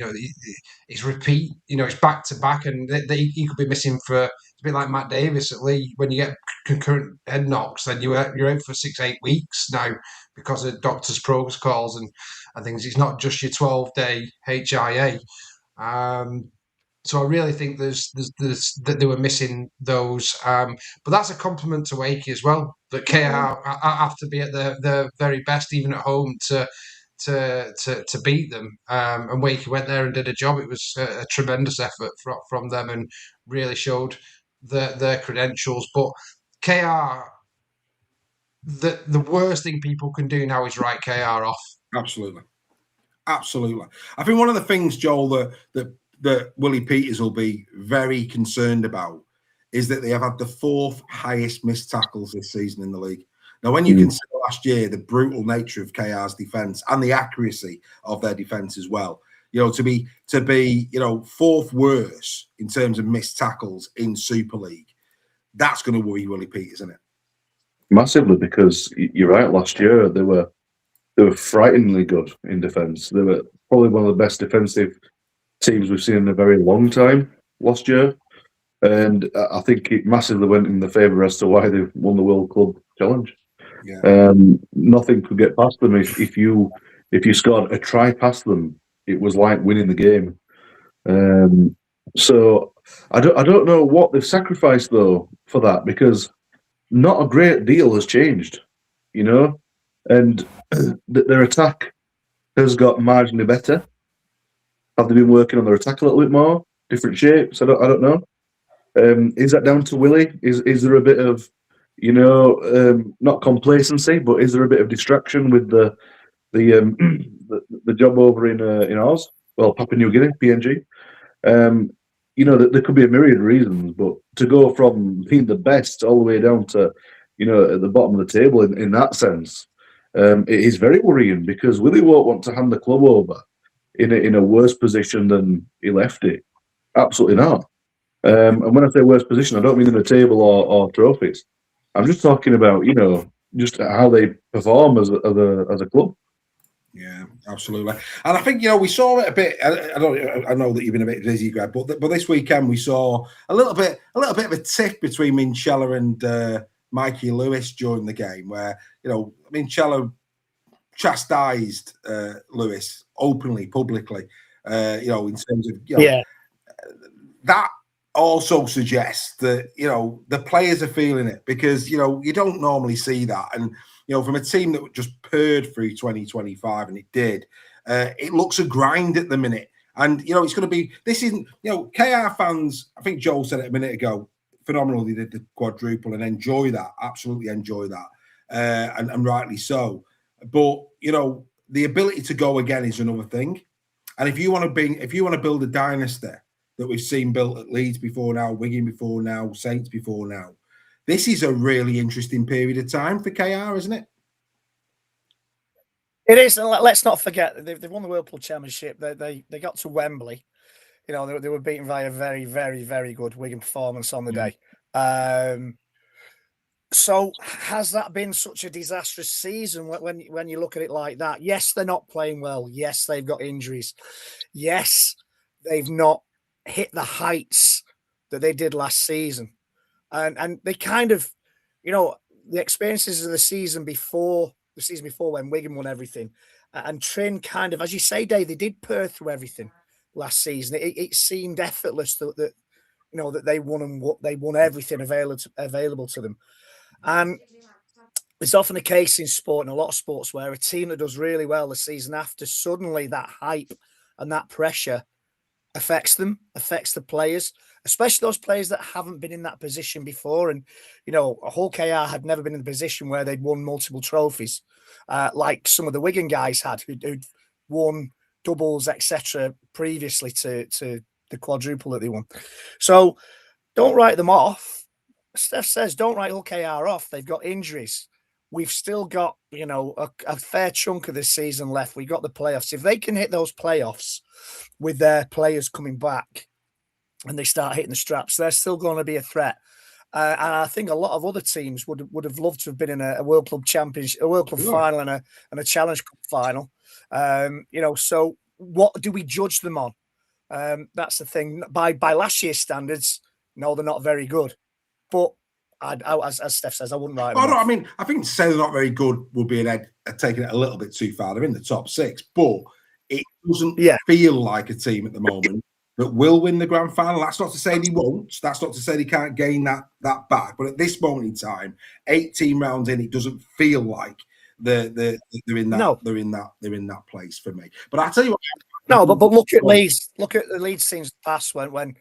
it's repeat, it's back to back, and he could be missing for, it's a bit like Matt Davis at Lee. When you get concurrent head knocks, then you're out for 6-8 weeks now because of doctors' protocols and things. It's not just your 12-day HIA. So I really think there's that they were missing those. But that's a compliment to Wakey as well. That KR have to be at their very best, even at home, to beat them. And Wakey went there and did a job. It was a tremendous effort from them and really showed their credentials. But KR, the worst thing people can do now is write KR off. Absolutely. I think one of the things, Joel, that Willie Peters will be very concerned about is that they have had the 4th highest missed tackles this season in the league. Now, when you consider last year the brutal nature of KR's defence and the accuracy of their defence as well, to be 4th worst in terms of missed tackles in Super League, that's going to worry Willie Peters, isn't it? Massively, because you're right. Last year they were frighteningly good in defence. They were probably one of the best defensive teams we've seen in a very long time last year, and I think it massively went in the favour as to why they won the World Club Challenge. Yeah. Nothing could get past them. If you scored a try past them, it was like winning the game. So I don't know what they've sacrificed though for that, because not a great deal has changed, and their attack has got marginally better. Have they been working on their attack a little bit more? Different shapes? I don't know. Is that down to Willie? Is there a bit of, not complacency, but is there a bit of distraction with the job over in Oz? Well, Papua New Guinea, PNG. There could be a myriad of reasons, but to go from being the best all the way down to, at the bottom of the table in that sense, it is very worrying, because Willie won't want to hand the club over in a worse position than he left it. Absolutely not. And when I say worse position, I don't mean in the table or trophies. I'm just talking about, just how they perform as a club. Yeah, absolutely. And I think, we saw it a bit. I know that you've been a bit busy, Greg, but this weekend we saw a little bit of a tiff between Minchella and Mikey Lewis during the game, where, Minchella chastised Lewis openly, publicly, in terms of, that also suggests that, the players are feeling it, because, you don't normally see that. And, from a team that just purred through 2025, and it did, it looks a grind at the minute. And, it's going to be, this isn't, KR fans, I think Joel said it a minute ago, phenomenally did the quadruple and enjoy that, absolutely enjoy that, and rightly so. But, the ability to go again is another thing. And if you want to build a dynasty that we've seen built at Leeds before now, Wigan before now, Saints before now, this is a really interesting period of time for KR, isn't it? It is, and let's not forget they've won the World Club Championship. They got to Wembley. You know, they were beaten by a very, very, very good Wigan performance on the day. So has that been such a disastrous season when you look at it like that? Yes, they're not playing well. Yes, they've got injuries. Yes, they've not hit the heights that they did last season. And they kind of, you know, the experiences of the season before when Wigan won everything, and Trin kind of, as you say, Dave, they did purr through everything last season. It seemed effortless that you know that they won everything available to them. And it's often the case in sport, in a lot of sports, where a team that does really well the season after, suddenly that hype and that pressure affects the players, especially those players that haven't been in that position before. And, you know, Hull KR had never been in the position where they'd won multiple trophies, like some of the Wigan guys had, who'd won doubles, etc., previously to the quadruple that they won. So don't write them off. Steph says, don't write Hull KR off. They've got injuries. We've still got, you know, a fair chunk of this season left. We've got the playoffs. If they can hit those playoffs with their players coming back and they start hitting the straps, they're still going to be a threat. And I think a lot of other teams would have loved to have been in a World Club Championship, a World Club final, and a Challenge Cup final. You know, so what do we judge them on? That's the thing. By last year's standards, no, they're not very good. But as Steph says, I wouldn't write them off. I mean, I think to say they're not very good would be taking it a little bit too far. They're in the top six, but it doesn't feel like a team at the moment that will win the grand final. That's not to say they won't. That's not to say they can't gain that back. But at this moment in time, 18 rounds in, it doesn't feel like they're in that place for me. But I tell you what. No, but look at Leeds. Look at the Leeds teams past when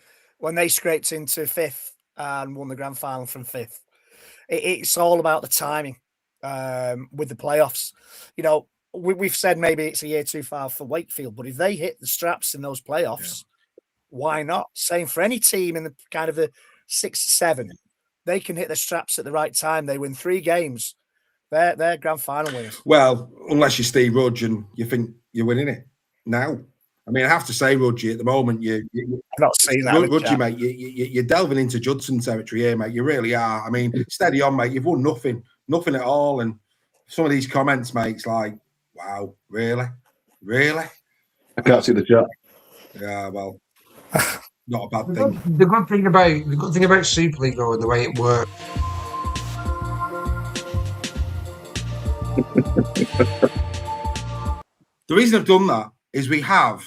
they scraped into fifth and won the grand final from fifth. It's all about the timing with the playoffs. You know, we've said maybe it's a year too far for Wakefield, but if they hit the straps in those playoffs, why not? Same for any team in the kind of the 6 7. They can hit the straps at the right time. They win 3 games. They're grand final winners. Well, unless you're Steve Rudge and you think you're winning it now. I mean, I have to say, Rudgy, at the moment, you're not seeing that. Rudgy, mate, you're delving into Judson territory here, mate. You really are. I mean, steady on, mate. You've won nothing at all. And some of these comments, mate, it's like, wow, really? I can't see the chat. Yeah, well, not a bad thing. The good thing about Super League, though, and the way it works. The reason I've done that is we have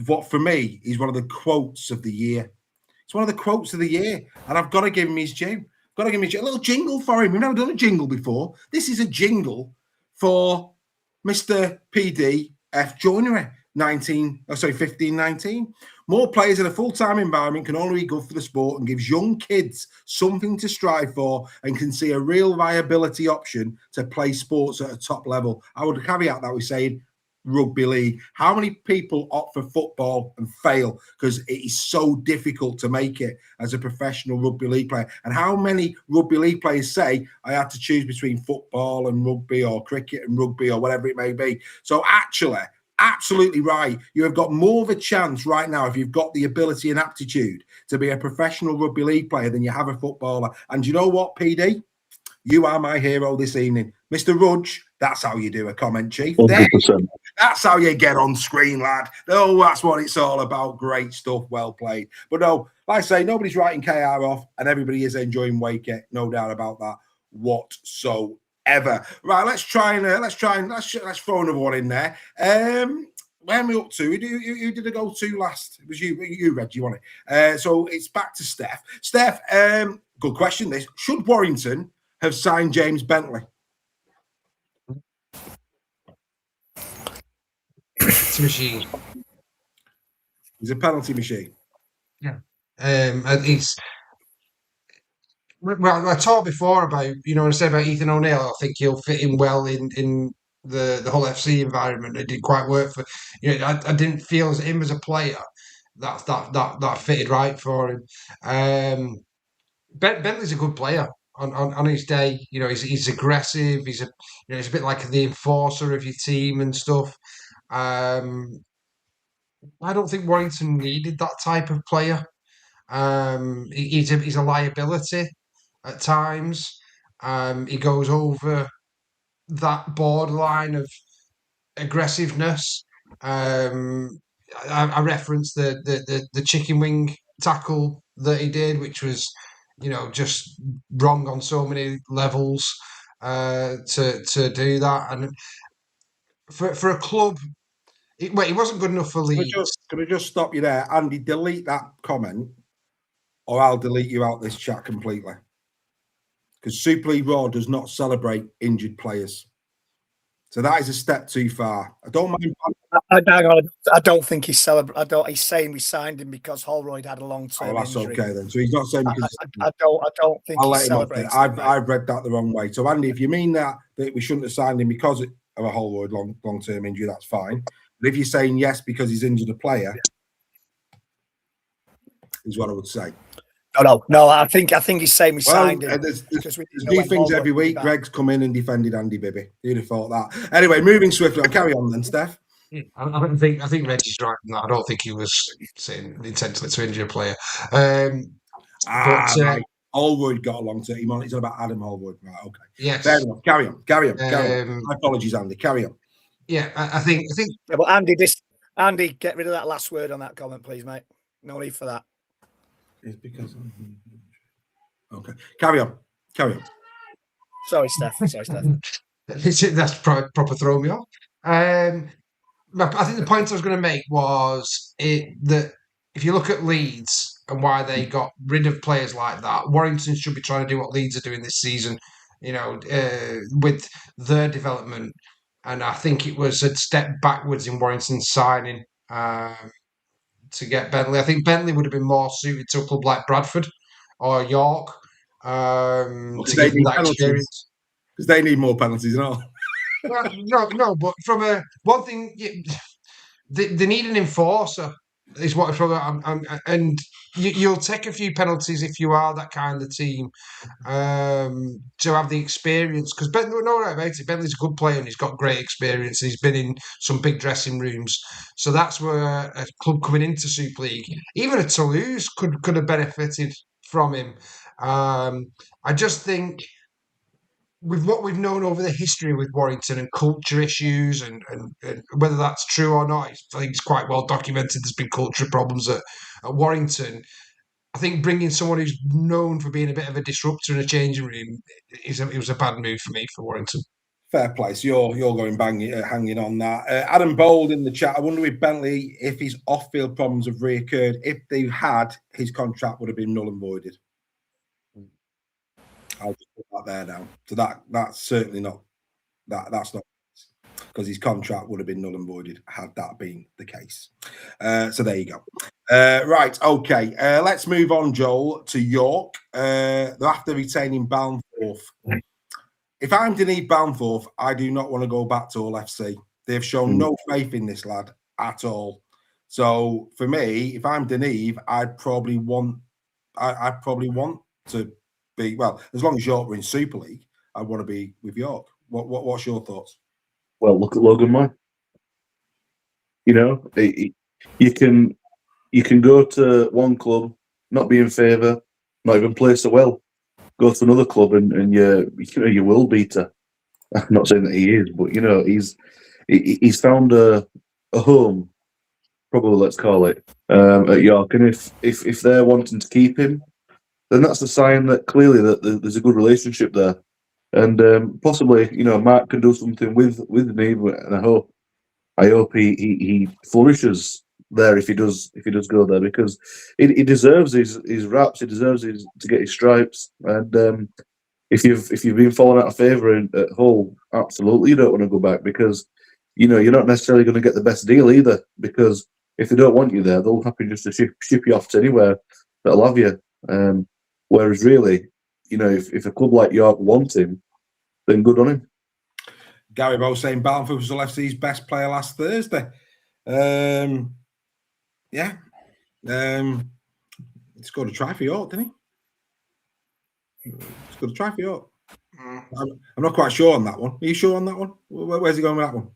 what, for me, is one of the quotes of the year. It's one of the quotes of the year, and I've got to give him his due. A little jingle for him. We've never done a jingle before. This is a jingle for Mr. PDF Joinery, 15-19. More players in a full-time environment can only be good for the sport and gives young kids something to strive for and can see a real viability option to play sports at a top level. I would caveat that with saying rugby league. How many people opt for football and fail because it is so difficult to make it as a professional rugby league player? And how many rugby league players say, I had to choose between football and rugby, or cricket and rugby, or whatever it may be? So actually, absolutely right. You have got more of a chance right now, if you've got the ability and aptitude to be a professional rugby league player, than you have a footballer. And you know what, PD? You are my hero this evening. Mr. Rudge, that's how you do a comment, Chief. 100%. That's how you get on screen, lad. Oh, that's what it's all about. Great stuff. Well played. But no, like I say, nobody's writing KR off, and everybody is enjoying Wakey. No doubt about that whatsoever. Right, let's throw another one in there. Where are we up to? Who did I go to last? It was you, Reggie, wasn't it? So it's back to Steph. Steph, good question. This: should Warrington have signed James Bentley? Machine. He's a penalty machine. Yeah. Well, I talked before about, I said about Ethan O'Neill. I think he'll fit in well in the whole FC environment. It did quite work for. I didn't feel as him as a player that fitted right for him. Bentley's a good player. on his day. You know, he's aggressive. He's a bit like the enforcer of your team and stuff. I don't think Warrington needed that type of player. He's a liability at times. He goes over that borderline of aggressiveness. I referenced the chicken wing tackle that he did, which was, just wrong on so many levels. To do that, and for a club, he wasn't good enough for Leeds. Can I just stop you there, Andy? Delete that comment, or I'll delete you out this chat completely. Because Super League Raw does not celebrate injured players. So that is a step too far. I don't mind. I don't think he's celebrating. He's saying we signed him because Holroyd had a long-term that's injury. Okay then. So he's not saying because I don't think I'll he's let him celebrating. I've read that the wrong way. So Andy, if you mean that we shouldn't have signed him because of a Holroyd long-term injury, that's fine. But if you're saying yes because he's injured a player, is what I would say. No. I think he's saying we signed him. There's new things every week. Greg's come in and defended Andy Bibby. You'd have thought that. Anyway, moving swiftly. I'll carry on then, Steph. I think Reggie's right in that. I don't think he was saying intentionally to injure a player. Right. Holroyd got along to him. It's about Adam Holroyd. Right, okay. Yes. Fair enough. Carry on. My apologies, Andy. Carry on. Yeah, I think. Yeah, but Andy, get rid of that last word on that comment, please, mate. No need for that. It's because. Okay. Carry on. Sorry, Steph. That's proper throw me off. I think the point I was going to make was that if you look at Leeds and why they got rid of players like that, Warrington should be trying to do what Leeds are doing this season, with their development. And I think it was a step backwards in Warrington's signing to get Bentley. I think Bentley would have been more suited to a club like Bradford or York to give them that experience. Because they need more penalties and all. No, but from one thing, they need an enforcer. Is what from and you'll take a few penalties if you are that kind of team to have the experience. Because Bentley's a good player and he's got great experience. He's been in some big dressing rooms, so that's where a club coming into Super League, even a Toulouse, could have benefited from him. I just think, with what we've known over the history with Warrington and culture issues and whether that's true or not, I think it's quite well documented there's been culture problems at Warrington. I think bringing someone who's known for being a bit of a disruptor in a changing room it was a bad move for me for Warrington. Fair play. So you're going hanging on that. Adam Bold in the chat. I wonder if Bentley, if his off-field problems have reoccurred, if they had, his contract would have been null and voided. I'll just put that there now. So that's certainly not that's not because his contract would have been null and voided had that been the case. So there you go. Right, okay. Let's move on, Joel, to York. They're after retaining Balmforth. If I'm Deneve Balmforth, I do not want to go back to Hull FC. They've shown no faith in this lad at all. So for me, if I'm Deneve, I'd probably want to be, well, as long as York were in Super League, I want to be with York. What's your thoughts? Well, look at Logan Moy. You can go to one club, not be in favour, not even play so well. Go to another club and you will beater. I'm not saying that he is, but he's found a home, probably let's call it, at York. And if they're wanting to keep him, then that's a sign that clearly that there's a good relationship there, and possibly Mark can do something with me, and I hope he flourishes there if he does go there, because he deserves his raps, he deserves to get his stripes, and if you've been falling out of favour at Hull, absolutely you don't want to go back, because you're not necessarily going to get the best deal either, because if they don't want you there, they'll happy just to ship you off to anywhere that'll have you. Whereas really, if a club like York want him, then good on him. Gary Bowe saying Balmforth was Hull FC's best player last Thursday. He scored a try for York, didn't It's got to try for you. I'm not quite sure on that one. Are you sure on that one? Where's he going with that one?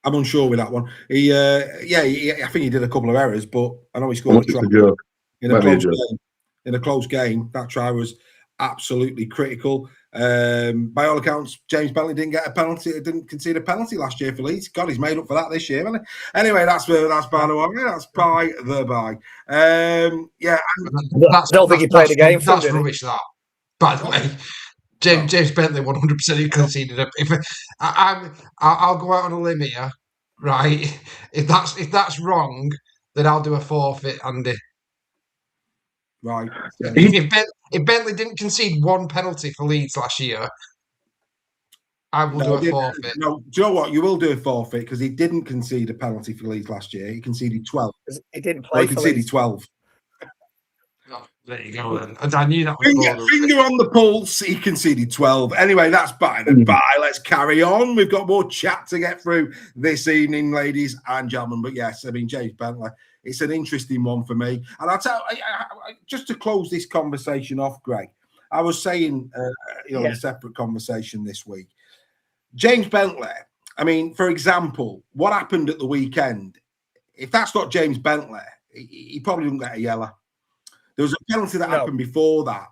I'm unsure with that one. I think he did a couple of errors, but I know he scored a try in a close game. That try was absolutely critical. By all accounts, James Bentley didn't get a penalty. Didn't concede a penalty last year for Leeds. God, he's made up for that this year, hasn't he? Anyway, that's by the way. That's by the by. I don't think he played a game. That's rubbish. That, by the way. James Bentley 100% he conceded it. I'll go out on a limb here, right? If that's wrong, then I'll do a forfeit, Andy. Right. If Bentley didn't concede one penalty for Leeds last year, I will do a forfeit. No, do you know what? You will do a forfeit because he didn't concede a penalty for Leeds last year. He conceded 12. He didn't play. He conceded 12. Oh, there you go then. And I knew that was finger on the pulse, he conceded 12. Anyway, that's by the by. Let's carry on. We've got more chat to get through this evening, ladies and gentlemen. But yes, I mean, James Bentley, it's an interesting one for me. And I'll tell you, just to close this conversation off, Greg, I was saying, in a separate conversation this week, James Bentley, I mean, for example, what happened at the weekend, if that's not James Bentley, he probably didn't get a yellow. There was a penalty that happened before that.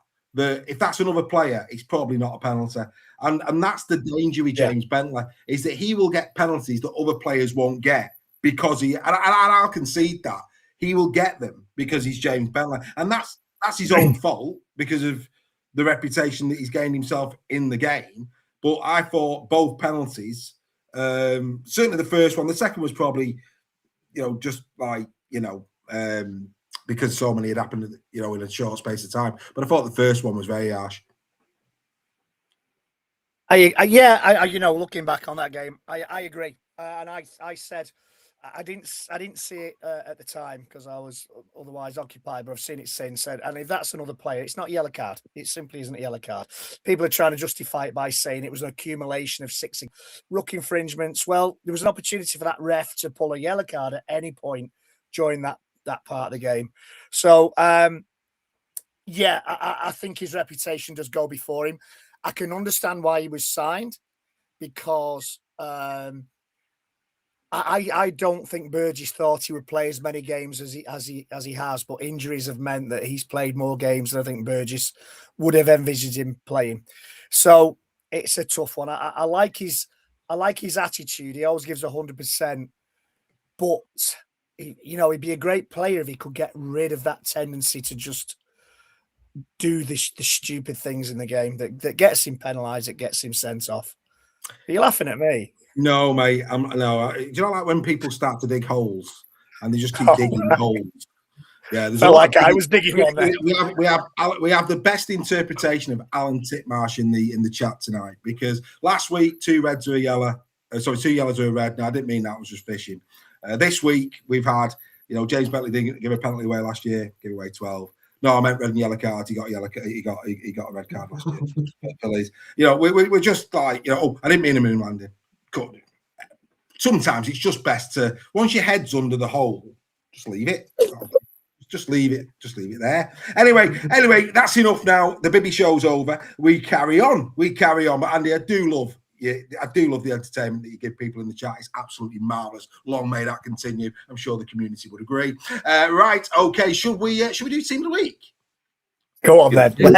If that's another player, it's probably not a penalty. And that's the danger with James Bentley, is that he will get penalties that other players won't get because and I'll concede that. He will get them because he's James Bentley. And that's his own fault because of the reputation that he's gained himself in the game. But I thought both penalties, certainly the first one, the second was probably, just like, because so many had happened, in a short space of time. But I thought the first one was very harsh. Looking back on that game, I agree. And I said, I didn't see it at the time because I was otherwise occupied, but I've seen it since. And if that's another player, it's not a yellow card. It simply isn't a yellow card. People are trying to justify it by saying it was an accumulation of 6 ruck infringements. Well, there was an opportunity for that ref to pull a yellow card at any point during that part of the game. So, I think his reputation does go before him. I can understand why he was signed because I don't think Burgess thought he would play as many games as he has, but injuries have meant that he's played more games than I think Burgess would have envisaged him playing. So it's a tough one. I like his attitude. He always gives 100%, but he'd be a great player if he could get rid of that tendency to just do the stupid things in the game that gets him penalised, that gets him sent off. Are you laughing at me? No, mate. Do you know like when people start to dig holes and they just keep digging holes? Yeah, there's I was digging one there. We have the best interpretation of Alan Titmarsh in the chat tonight because last week 2 reds or a yellow. 2 yellows or a red. No, I didn't mean that. I was just fishing. This week we've had, James Bentley didn't give a penalty away last year, give away 12. No, I meant red and yellow cards. He got a yellow. He got a red card last year. We're just like, I didn't mean him in landing. Good. Sometimes it's just best to, once your head's under the hole, just leave it. Just leave it there. Anyway, that's enough now. The Bibby show's over. We carry on. But Andy, I do love the entertainment that you give people in the chat. It's absolutely marvellous. Long may that continue. I'm sure the community would agree. Right, okay. Should we do Team of the Week? Go on then. I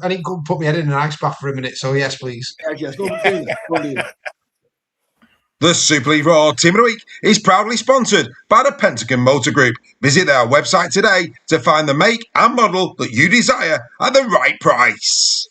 need to put my head in an ice bath for a minute, so yes, please. Yes, go on, do that. The Super League Raw Team of the Week is proudly sponsored by the Pentagon Motor Group. Visit their website today to find the make and model that you desire at the right price.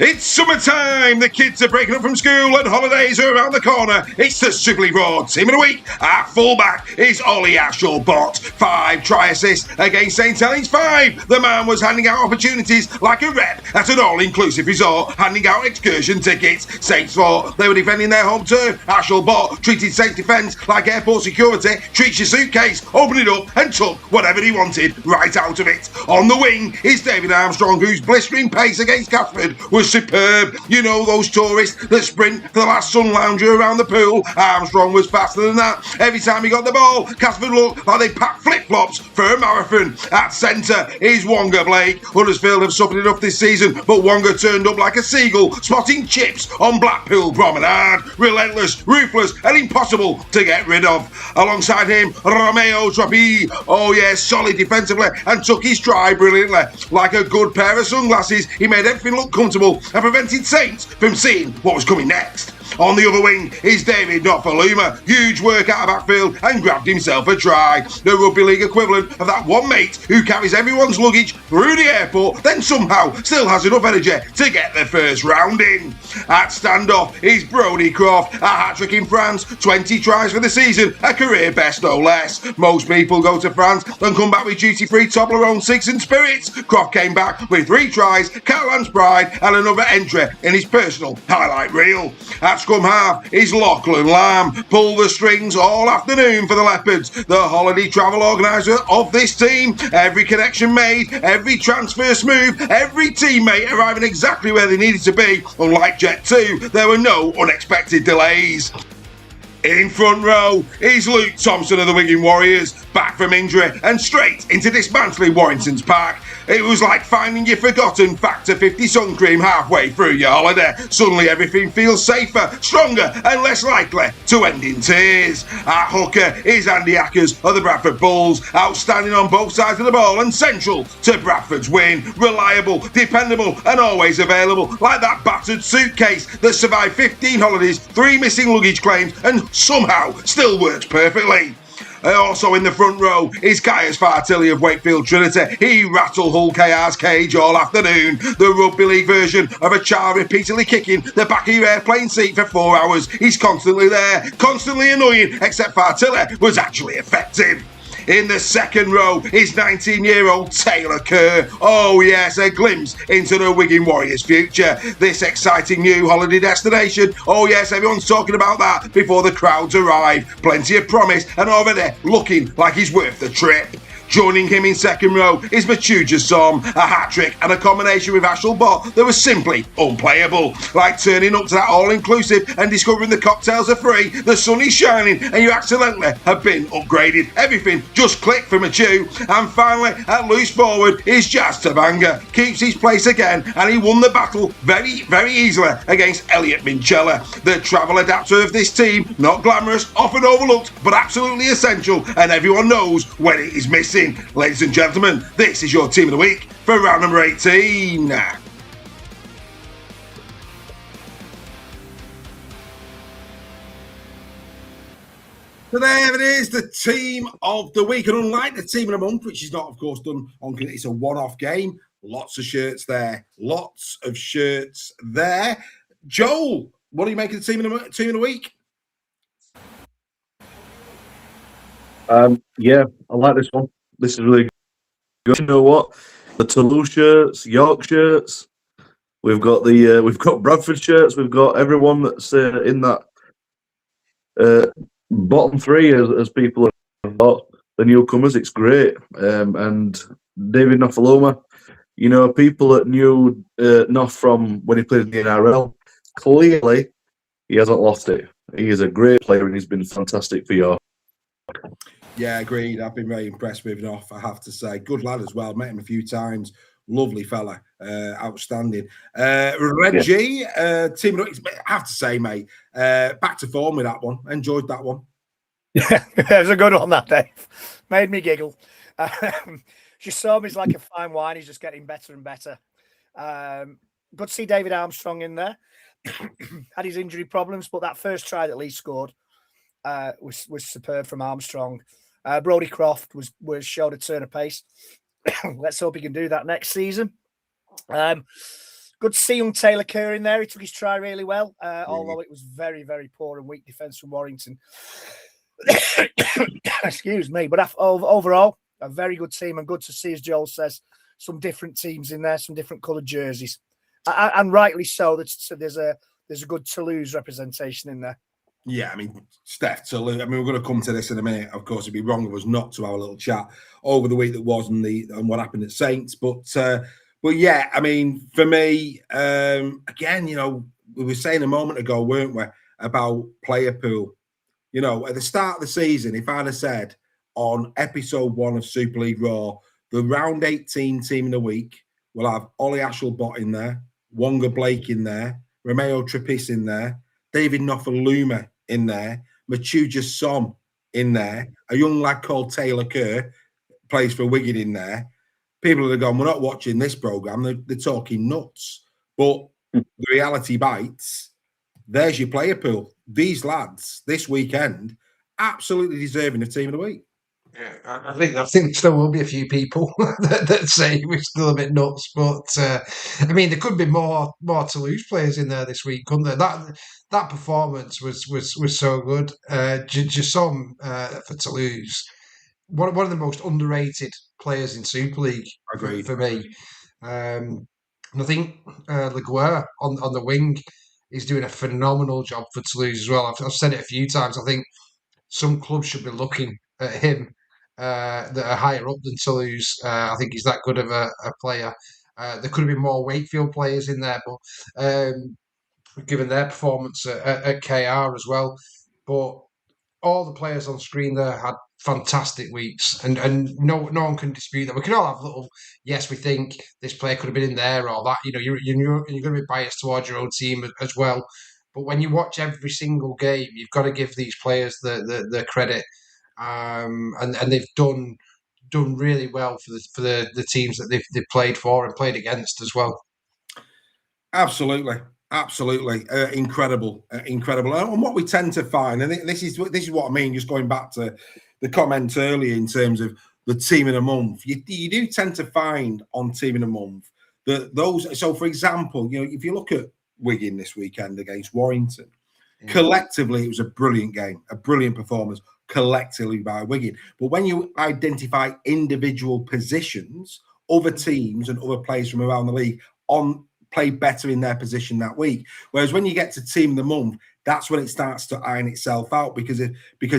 It's summertime, the kids are breaking up from school and holidays are around the corner. It's the Super League Raw Team of the Week. Our fullback is Ollie Ashall-Bott. 5 try assists against St Helens 5. The man was handing out opportunities like a rep at an all-inclusive resort, handing out excursion tickets. Saints thought they were defending their home turf. Ashall-Bott treated Saints defence like airport security treats your suitcase, opened it up and took whatever he wanted right out of it. On the wing is David Armstrong, whose blistering pace against Catford was was superb. You know those tourists that sprint for the last sun lounger around the pool? Armstrong was faster than that. Every time he got the ball, Casford looked like they packed flip-flops for a marathon. At centre is Wonga Blake. Huddersfield have suffered enough this season, but Wonga turned up like a seagull, spotting chips on Blackpool Promenade. Relentless, ruthless, and impossible to get rid of. Alongside him, Romeo Tropi. Oh yes, solid defensively and took his stride brilliantly. Like a good pair of sunglasses, he made everything look comfortable and prevented Saints from seeing what was coming next. On the other wing is David Nofaluma. Huge work out of backfield and grabbed himself a try. The rugby league equivalent of that one mate who carries everyone's luggage through the airport, then somehow still has enough energy to get their first round in. At standoff is Brodie Croft, a hat-trick in France, 20 tries for the season, a career best no less. Most people go to France and come back with duty-free Toblerone 6 and spirits. Croft came back with 3 tries, Catalan's pride, and another entry in his personal highlight reel. At scrum half is Lachlan Lamb. Pulled the strings all afternoon for the Leopards, the holiday travel organiser of this team. Every connection made, every transfer smooth, every teammate arriving exactly where they needed to be. Unlike Jet 2, there were no unexpected delays. In front row is Luke Thompson of the Wigan Warriors, back from injury and straight into dismantling Warrington's pack. It was like finding your forgotten Factor 50 sun cream halfway through your holiday. Suddenly everything feels safer, stronger and less likely to end in tears. At hooker is Andy Ackers of the Bradford Bulls, outstanding on both sides of the ball and central to Bradford's win. Reliable, dependable and always available, like that battered suitcase that survived 15 holidays, 3 missing luggage claims and somehow still works perfectly. Also in the front row is Caius Fartilli of Wakefield Trinity. He rattled Hull KR's cage all afternoon. The rugby league version of a child repeatedly kicking the back of your airplane seat for 4 hours. He's constantly there, constantly annoying, except Fartilli was actually effective. In the second row is 19-year-old Taylor Kerr. Oh yes, a glimpse into the Wigan Warriors' future. This exciting new holiday destination. Oh yes, everyone's talking about that before the crowds arrive. Plenty of promise and already looking like he's worth the trip. Joining him in second row is Machuja Som, a hat-trick and a combination with Ashel Bott that was simply unplayable. Like turning up to that all-inclusive and discovering the cocktails are free, the sun is shining and you accidentally have been upgraded. Everything just clicked for Machu. And finally, at loose forward is Jazz Tabanga. Keeps his place again and he won the battle very, very easily against Elliot Minchella. The travel adapter of this team, not glamorous, often overlooked, but absolutely essential, and everyone knows when it is missing. Ladies and gentlemen, this is your team of the week for round number 18. So there it is, the team of the week. And unlike the team of the month, which is not, of course, done on, it's a one-off game. Lots of shirts there. Lots of shirts there. Joel, what do you make of the team of the week? Yeah, I like this one. This is really good. You know what? The Toulouse shirts, York shirts. We've got Bradford shirts. We've got everyone that's in that bottom 3 as people have got the newcomers. It's great. And David Nofaloma, you know, people that knew Nof from when he played in the NRL, clearly he hasn't lost it. He is a great player and he's been fantastic for York. Yeah, agreed. I've been very impressed with Nof, I have to say. Good lad as well. Met him a few times. Lovely fella. Outstanding. Reggie, team, I have to say, mate, back to form with that one. Enjoyed that one. Yeah, it was a good one that day. Made me giggle. She saw him as like a fine wine. He's just getting better and better. Good to see David Armstrong in there. Had his injury problems, but that first try that Lee scored was superb from Armstrong. Brodie Croft was showed a turn of pace. Let's hope he can do that next season. Good to see young Taylor Kerr in there. He took his try really well, although it was very, very poor and weak defence from Warrington. Excuse me. But overall, a very good team, and good to see, as Joel says, some different teams in there, some different coloured jerseys. And rightly so. There's a good Toulouse representation in there. Yeah, I mean, Steph, Toulouse. I mean, we're going to come to this in a minute. Of course, it'd be wrong of us not to have a little chat over the week that was and what happened at Saints. But But yeah, I mean, for me, again, we were saying a moment ago, weren't we, about player pool. At the start of the season, if I'd have said on episode 1 of Super League Raw, the round 18 team in the week will have Ollie Ashelbot in there, Wonga Blake in there, Romeo Trappis in there, David Nofaluma in there, Machuja Som in there, a young lad called Taylor Kerr plays for Wigan in there. People that have gone, we're not watching this programme, they're talking nuts. But the reality bites. There's your player pool. These lads this weekend absolutely deserving of team of the week. Yeah, I think there will be a few people that say we're still a bit nuts, but I mean, there could be more Toulouse players in there this week, couldn't there? That performance was so good. Just some for Toulouse, one of the most underrated players in Super League for me. And I think Laguerre on the wing is doing a phenomenal job for Toulouse as well. I've said it a few times. I think some clubs should be looking at him that are higher up than Toulouse. I think he's that good of a player. There could have been more Wakefield players in there, but given their performance at KR as well. But all the players on screen there had fantastic weeks, and no one can dispute that. We can all have little, yes, we think this player could have been in there or that. You're going to be biased towards your own team as well. But when you watch every single game, you've got to give these players the credit, and they've done really well for the teams that they've played for and played against as well. Absolutely. Incredible. And what we tend to find, and this is what I mean, just going back to the comment earlier in terms of the team in a month, you do tend to find on team in a month that those. So, for example, if you look at Wigan this weekend against Warrington, collectively it was a brilliant game, a brilliant performance collectively by Wigan. But when you identify individual positions, other teams and other players from around the league play better in their position that week. Whereas when you get to team of the month, that's when it starts to iron itself out because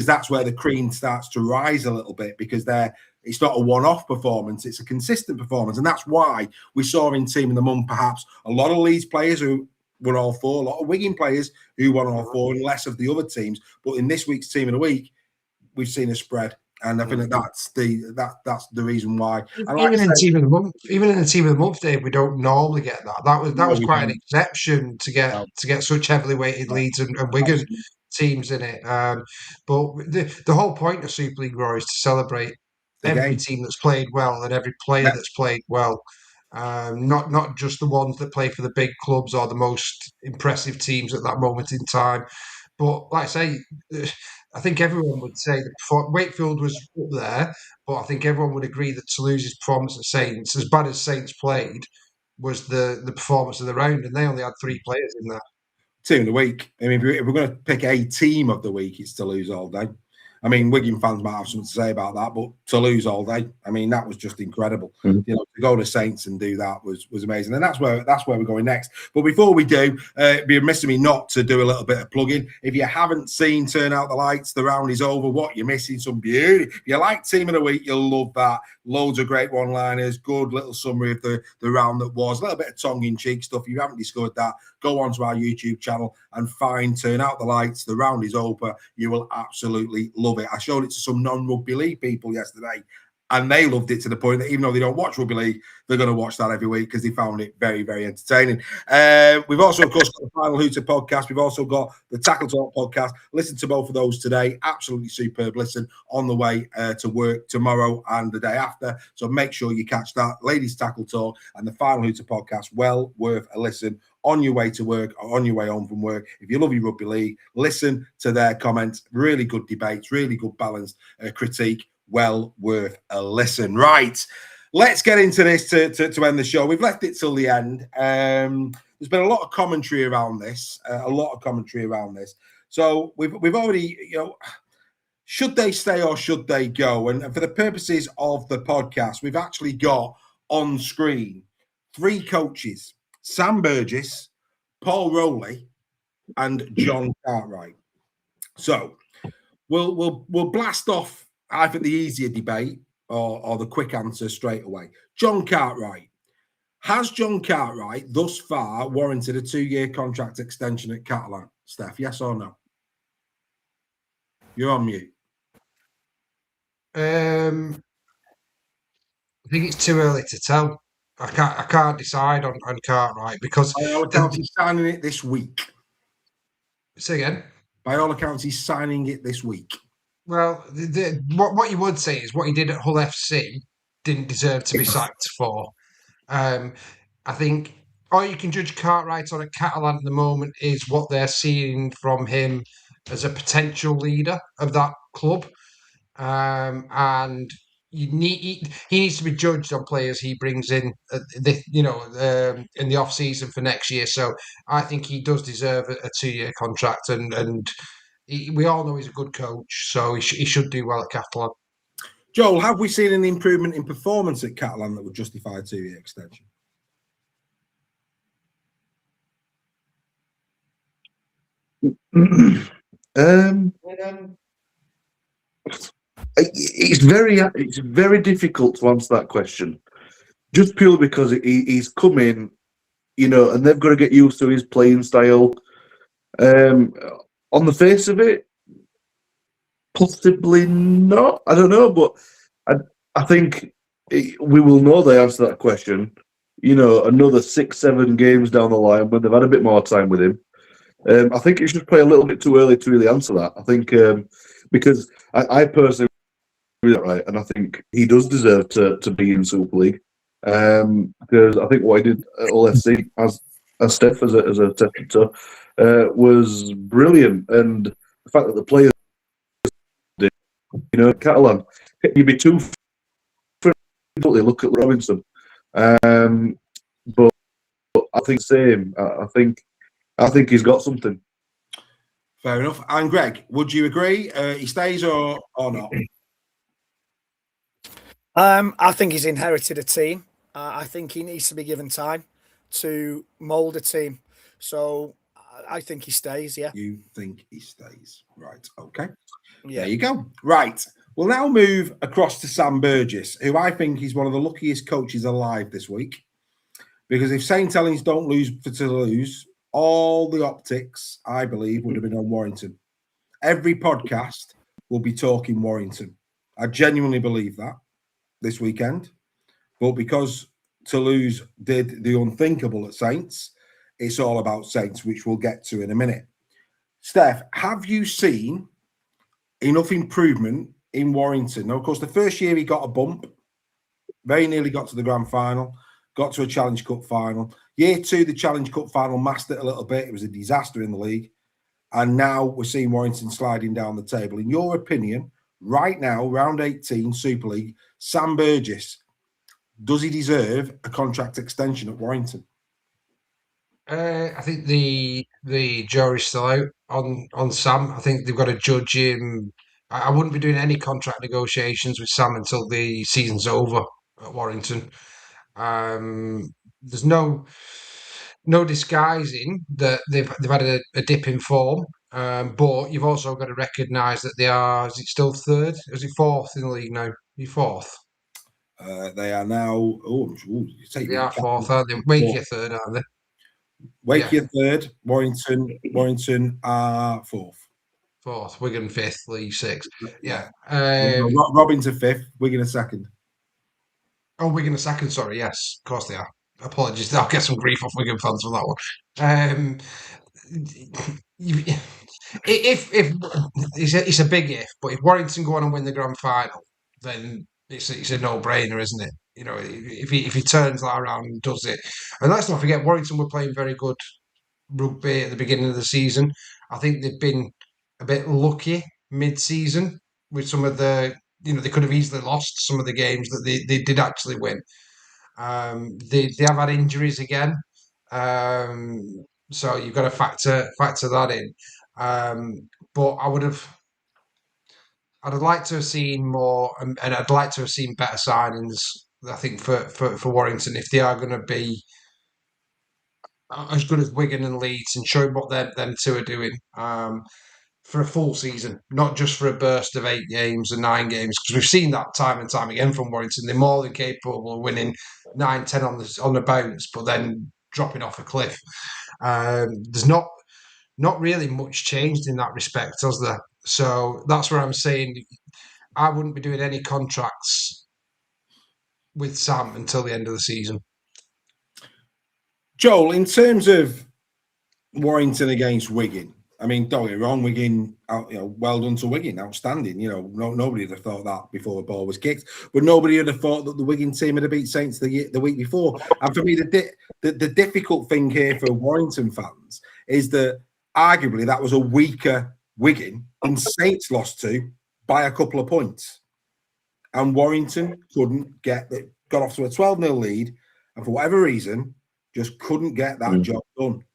that's where the cream starts to rise a little bit because it's not a one-off performance, it's a consistent performance. And that's why we saw in team of the month perhaps a lot of Leeds players who won all four, a lot of Wigan players who won all four and less of the other teams. But in this week's team of the week, we've seen a spread. And I think that's the reason why. Even in the team of the month, Dave, we don't normally get that. That was quite an exception to get such heavily weighted Leeds and Wigan teams in it. But the whole point of Super League Raw is to celebrate every team that's played well and every player that's played well. Not just the ones that play for the big clubs or the most impressive teams at that moment in time. But like I say, I think everyone would say that Wakefield was up there, but I think everyone would agree that Toulouse's performance at Saints, as bad as Saints played, was the performance of the round, and they only had 3 players in there. Team of the week. I mean, if we're going to pick a team of the week, it's Toulouse all day. I mean, Wigan fans might have something to say about that, but Toulouse all day. I mean, that was just incredible. To go to Saints and do that was amazing, and that's where we're going next. But before we do, it'd be remiss of me not to do a little bit of plugging. If you haven't seen Turn Out the Lights, the round is over. What you're missing? Some beauty. If you like Team of the Week, you'll love that. Loads of great one-liners, good little summary of the round that was, a little bit of tongue-in-cheek stuff. If you haven't discovered that, go onto our YouTube channel and find Turn Out the Lights. The round is over. You will absolutely love it. I showed it to some non-rugby league people yesterday, and they loved it to the point that even though they don't watch rugby league, they're going to watch that every week because they found it very, very entertaining. We've also, of course, got the Final Hooter podcast. We've also got the Tackle Talk podcast. Listen to both of those today. Absolutely superb listen on the way to work tomorrow and the day after. So make sure you catch that. Ladies Tackle Talk and the Final Hooter podcast. Well worth a listen on your way to work or on your way home from work. If you love your rugby league, listen to their comments. Really good debates, really good balanced critique. Well worth a listen. Right, let's get into this to end the show. We've left it till the end. There's been a lot of commentary around this. So we've already, should they stay or should they go? And for the purposes of the podcast, we've actually got on screen 3 coaches: Sam Burgess, Paul Rowley, and John Cartwright. So we'll blast off, I think, the easier debate or the quick answer straight away. John Cartwright. Has John Cartwright thus far warranted a 2-year contract extension at Catalan? Steph, yes or no? You're on mute. I think it's too early to tell. I can't decide on Cartwright because By all accounts, he's signing it this week. say again. By all accounts, he's signing it this week. Well, what you would say is what he did at Hull FC didn't deserve to be sacked for. I think all you can judge Cartwright on at Catalan at the moment is what they're seeing from him as a potential leader of that club. And he needs to be judged on players he brings in, in the off season for next year. So I think he does deserve a 2-year contract, and we all know he's a good coach, so he should do well at Catalan. Joel, have we seen an improvement in performance at Catalan that would justify a 2-year extension? It's very difficult to answer that question, just purely because he's come in, and they've got to get used to his playing style. On the face of it, possibly not. I don't know, but I think we will know the answer to that question. Another 6-7 games down the line when they've had a bit more time with him. I think it's just probably a little bit too early to really answer that. I think because I personally right, and I think he does deserve to be in Super League because I think what he did at Hull FC as Steph as a tester was brilliant, and the fact that the players did, Catalan, you'd be too friendly. Look at Robinson, but I think same. I think he's got something. Fair enough. And Greg, would you agree? He stays or not? I think he's inherited a team. I think he needs to be given time to mould a team. So I think he stays, yeah. You think he stays. Right, okay. Yeah. There you go. Right. We'll now move across to Sam Burgess, who I think is one of the luckiest coaches alive this week. Because if St Helens don't lose for Toulouse, all the optics, I believe, would have been on Warrington. Every podcast will be talking Warrington. I genuinely believe that this weekend. But because Toulouse did the unthinkable at Saints, it's all about Saints, which we'll get to in a minute. Steph, have you seen enough improvement in Warrington? Now, of course, the first year he got a bump, very nearly got to the grand final, got to a Challenge Cup final. Year 2, the Challenge Cup final masked it a little bit. It was a disaster in the league. And now we're seeing Warrington sliding down the table. In your opinion, right now, round 18, Super League, Sam Burgess, does he deserve a contract extension at Warrington? I think the jury's still out on Sam. I think they've got to judge him. I wouldn't be doing any contract negotiations with Sam until the season's over at Warrington. There's no disguising that they've had a dip in form. But you've also got to recognise that they are. Is it still third? Is it fourth in the league now? You're fourth. They are now. They are fourth, aren't they? Wakey are third, aren't they? Wakey third. Warrington are fourth. Fourth. Wigan fifth. League sixth. Yeah. Robin's a fifth. Wigan a second. Oh, Wigan a second. Sorry. Yes, of course they are. Apologies. I'll get some grief off Wigan fans for that one. If it's a big if, but if Warrington go on and win the grand final, then it's a no-brainer, isn't it? If he turns that around and does it, and let's not forget Warrington were playing very good rugby at the beginning of the season. I think they've been a bit lucky mid-season with some of the, they could have easily lost some of the games that they did actually win. They have had injuries again. So you've got to factor that in. But I'd like to have seen more, and I'd like to have seen better signings. I think for Warrington, if they are going to be as good as Wigan and Leeds and showing what them two are doing. for a full season, not just for a burst of 8 games and 9 games, because we've seen that time and time again from Warrington. They're more than capable of winning 9, 10 on the bounce, but then dropping off a cliff. There's not really much changed in that respect, has there? So that's where I'm saying I wouldn't be doing any contracts with Sam until the end of the season. Joel, in terms of Warrington against Wigan, I mean, don't get me wrong, Wigan, well done to Wigan, outstanding. Nobody would have thought that before the ball was kicked, but nobody would have thought that the Wigan team had beat Saints the week before. And for me, the difficult thing here for Warrington fans is that arguably that was a weaker Wigan, and Saints lost to by a couple of points, and Warrington got off to a 12-0 lead, and for whatever reason, just couldn't get that job done.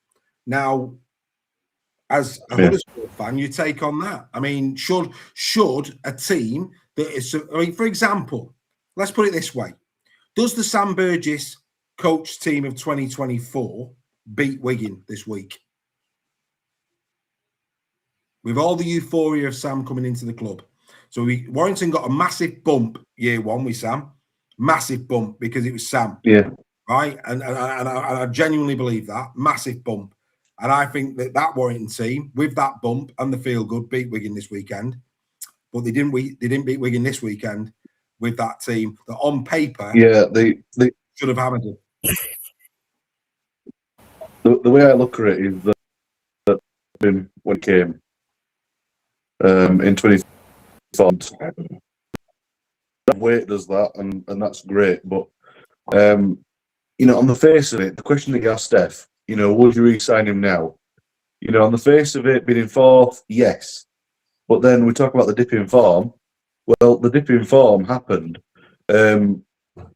Now, as a Huddersfield fan, you take on that. I mean, should a team that is, for example, let's put it this way: does the Sam Burgess coach team of 2024 beat Wigan this week? With all the euphoria of Sam coming into the club, so Warrington got a massive bump year one with Sam, massive bump because it was Sam. Yeah. Right, and I genuinely believe that massive bump, and I think that Warrington team with that bump and the feel good beat Wigan this weekend, but they didn't beat Wigan this weekend with that team that on paper they should have hammered it. The way I look at it is that when it came in 2024, weight does that, and that's great, but. On the face of it, the question that you asked Steph, would you re-sign him now? On the face of it, being in fourth, yes. But then we talk about the dip in form. Well, the dip in form happened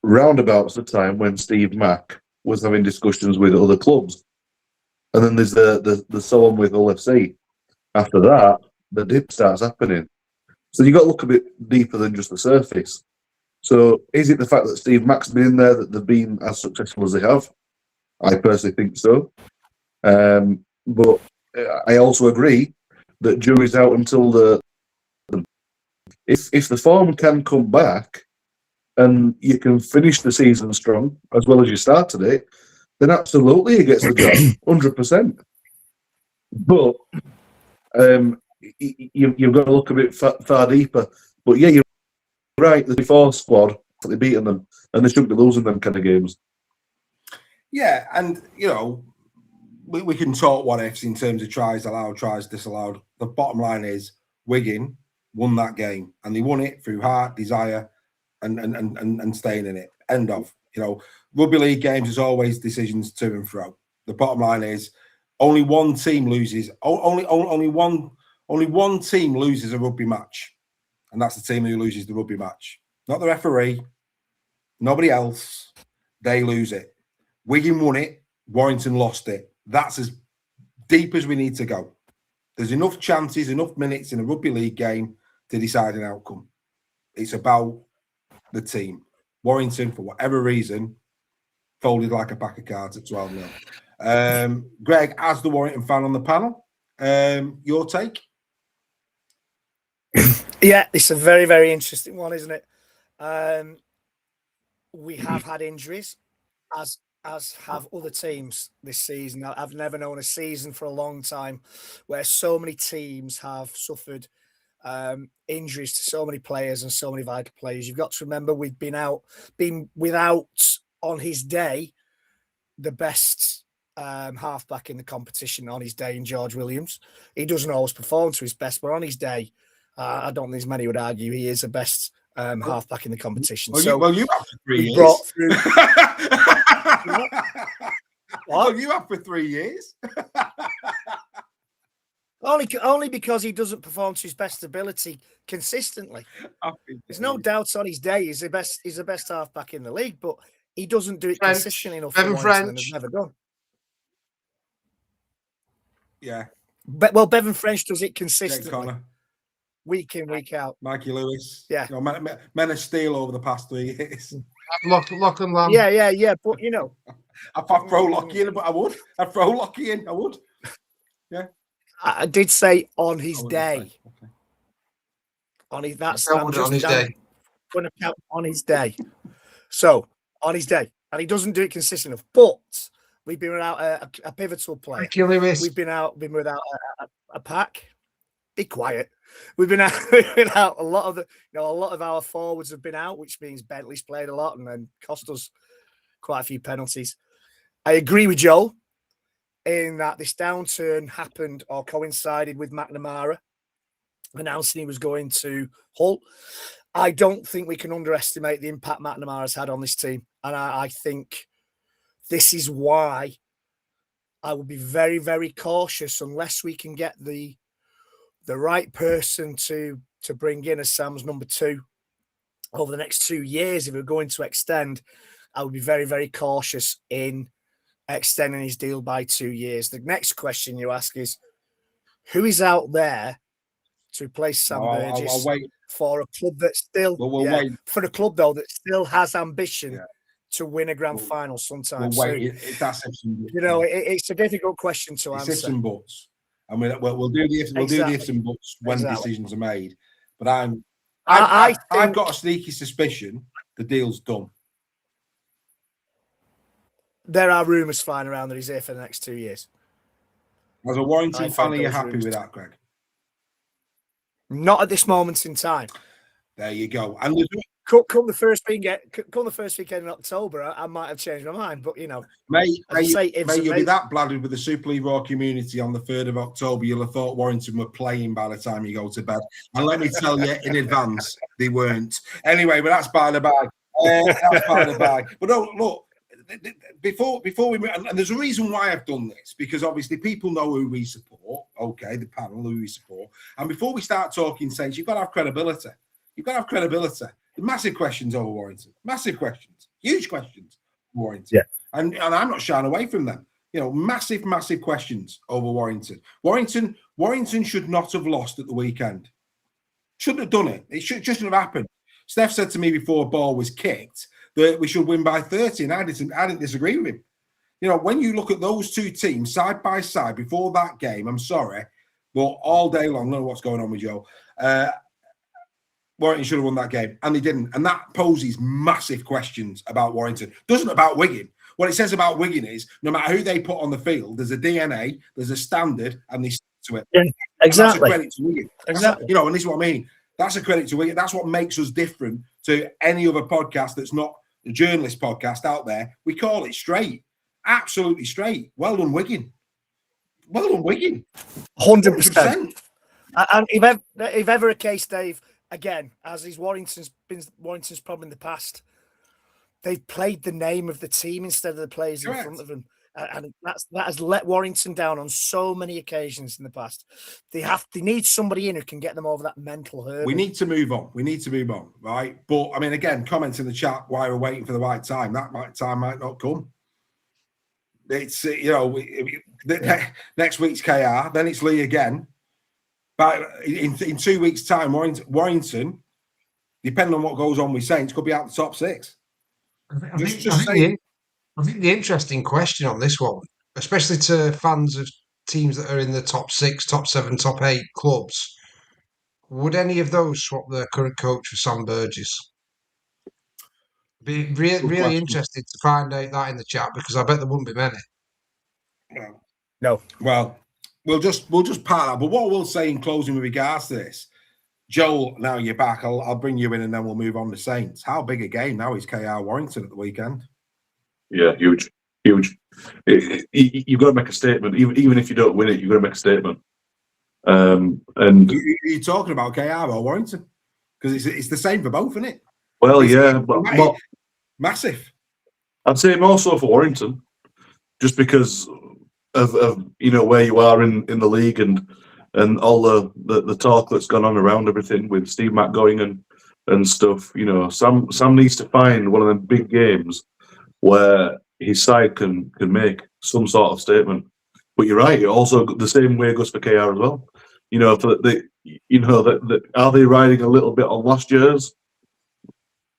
roundabouts the time when Steve Mack was having discussions with other clubs. And then there's the so on with Hull FC. After that, the dip starts happening. So you've got to look a bit deeper than just the surface. So is it the fact that Steve Mack's been in there that they've been as successful as they have? I personally think so. But I also agree that jury's out until if the form can come back and you can finish the season strong as well as you started it, then absolutely he gets the job, 100%. But you've got to look a bit far deeper. But yeah, you're right, the before squad, they've beaten them, and they shouldn't be losing them kind of games. Yeah, and, we can talk what ifs in terms of tries allowed, tries disallowed. The bottom line is Wigan won that game, and they won it through heart, desire, and staying in it. End of. Rugby league games is always decisions to and fro. The bottom line is only one team loses. Only one team loses a rugby match. And that's the team who loses the rugby match. Not the referee, nobody else. They lose it. Wigan won it, Warrington lost it. That's as deep as we need to go. There's enough chances, enough minutes in a rugby league game to decide an outcome. It's about the team. Warrington, for whatever reason, folded like a pack of cards at 12-0. Greg, as the Warrington fan on the panel, your take? Yeah, it's a very, very interesting one, isn't it? We have had injuries, as have other teams this season. I've never known a season for a long time where so many teams have suffered injuries to so many players and so many vital players. You've got to remember we've been without on his day the best halfback in the competition on his day in George Williams. He doesn't always perform to his best, but on his day, I don't think there's many would argue he is the best halfback in the competition. Well, you have for 3 years. Brought through. Well, you have for 3 years. Only because he doesn't perform to his best ability consistently. There's no doubt on his day he's the best halfback in the league, but he doesn't do it consistently enough. Bevan French has never done. Yeah. Well, Bevan French does it consistently. Week in, week out. Mikey Lewis. Yeah. Men of steel over the past 3 years. Lock and Lamb. Yeah. But, I'd throw Lockie in, but I would. I'd throw Lockie in. I would. Yeah. I did say on his Oh, day. okay. On his that's How I'm would just on his I'm day? putting a count on his day. So on his day, and he doesn't do it consistent enough. But we've been without a pivotal player. Thank you, Lewis. We've been without a pack. Be quiet. We've been out a lot of a lot of our forwards have been out, which means Bentley's played a lot and then cost us quite a few penalties. I agree with Joel in that this downturn happened or coincided with McNamara announcing he was going to Hull. I don't think we can underestimate the impact McNamara's had on this team. And I think this is why I will be very, very cautious unless we can get the right person to bring in as Sam's number 2 over the next 2 years. If we're going to extend, I would be very, very cautious in extending his deal by 2 years. The next question you ask is, who is out there to replace Sam Burgess I'll wait. for a club that still wait. for a club though that still has ambition to win a grand final sometime soon? That's ifs and buts. It's a difficult question to answer. Ifs and buts. And we'll do the ifs. We'll do the ifs and buts when decisions are made. But I've got a sneaky suspicion the deal's done. There are rumours flying around that he's here for the next 2 years. As a Warrington fan, are you happy with that, Greg? Not at this moment in time. There you go. And come the first weekend in October, I might have changed my mind. But you'll be that bladdered with the Super League Raw community on the 3rd of October. You'll have thought Warrington were playing by the time you go to bed. And let me tell you in advance, they weren't. Anyway, but that's by the by. That's by the by. But no, look. Before we and there's a reason why I've done this, because obviously people know who we support, okay, the panel who we support, and before we start talking Saints, you've got to have credibility. Massive questions over Warrington, massive questions, huge questions over Warrington, and I'm not shying away from them. Massive questions over Warrington. Warrington should not have lost at the weekend. Shouldn't have done it. It shouldn't have happened. Steph said to me before a ball was kicked that we should win by 30, and I didn't disagree with him. When you look at those two teams side by side before that game, I'm sorry, but all day long, I don't know what's going on with Joe. Warrington should have won that game, and they didn't. And that poses massive questions about Warrington. Doesn't about Wigan. What it says about Wigan is no matter who they put on the field, there's a DNA, there's a standard, and they stick to it. Yeah, exactly. That's a credit to Wigan. Exactly. And this is what I mean. That's a credit to Wigan. That's what makes us different to any other podcast that's not the journalist podcast out there. We call it straight. Absolutely straight. Well done, Wigan. 100%. And if ever a case, Dave, again, as is Warrington's problem in the past, they've played the name of the team instead of the players in front of them. And that has let Warrington down on so many occasions in the past. They need somebody in who can get them over that mental hurdle. We need to move on, right? But I mean, again, comments in the chat why we're waiting for the right time. That time might not come. It's next week's KR, then it's Lee again. But in 2 weeks' time, Warrington, depending on what goes on with Saints, could be out the top 6. I think the interesting question on this one, especially to fans of teams that are in the top 6, top 7, top 8 clubs, would any of those swap their current coach for Sam Burgess? Be really interested to find out that in the chat, because I bet there wouldn't be many. No. Well, we'll just part that. But what we'll say in closing with regards to this, Joel, now you're back. I'll bring you in and then we'll move on to Saints. How big a game now is KR Warrington at the weekend? Yeah, huge. You've got to make a statement. Even if you don't win it, you've got to make a statement. And are you talking about KR or Warrington? Because it's the same for both, isn't it? Well, but massive. I'd say more so for Warrington, just because of where you are in the league and all the talk that's gone on around everything with Steve Mack going and stuff. Sam needs to find one of them big games where his side can make some sort of statement. But you're right; it also the same way goes for KR as well. Are they riding a little bit on last year's?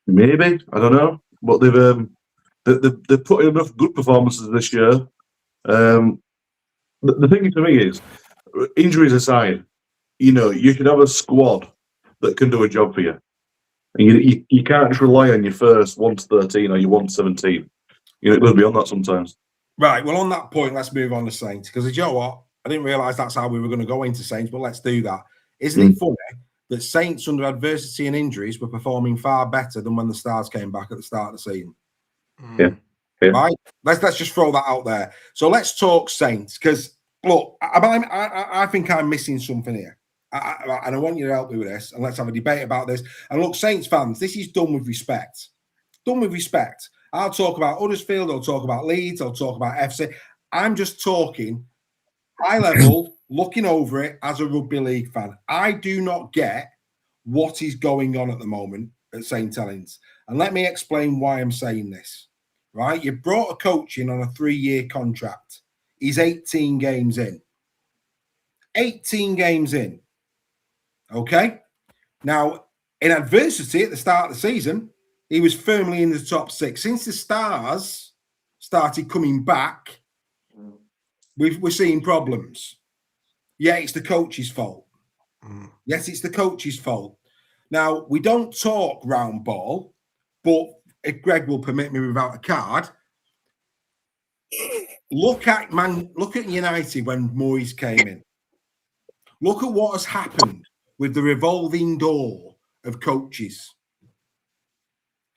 Maybe, I don't know, but they've put in enough good performances this year. The thing for me is injuries aside, you should have a squad that can do a job for you. And you can't just rely on your first 1 to 13 or your 1 to 17. It goes beyond that sometimes. Right. Well, on that point, let's move on to Saints, because you know what? I didn't realise that's how we were going to go into Saints, but let's do that. Isn't it funny that Saints, under adversity and injuries, were performing far better than when the Stars came back at the start of the season? Yeah. Right. Let's just throw that out there. So let's talk Saints, because look, I think I'm missing something here. And I want you to help me with this, and let's have a debate about this. And look, Saints fans, this is done with respect. Done with respect. I'll talk about Huddersfield, I'll talk about Leeds, I'll talk about FC. I'm just talking high level, looking over it as a rugby league fan. I do not get what is going on at the moment at St Helens. And let me explain why I'm saying this. Right? You brought a coach in on a 3-year contract. He's 18 games in. 18 games in. Okay? Now, in adversity at the start of the season, he was firmly in the top 6. Since the Stars started coming back, we're seeing problems. Yeah, it's the coach's fault. Yes, it's the coach's fault. Now, we don't talk round ball, but if Greg will permit me without a card, look at United when Moyes came in. Look at what has happened with the revolving door of coaches.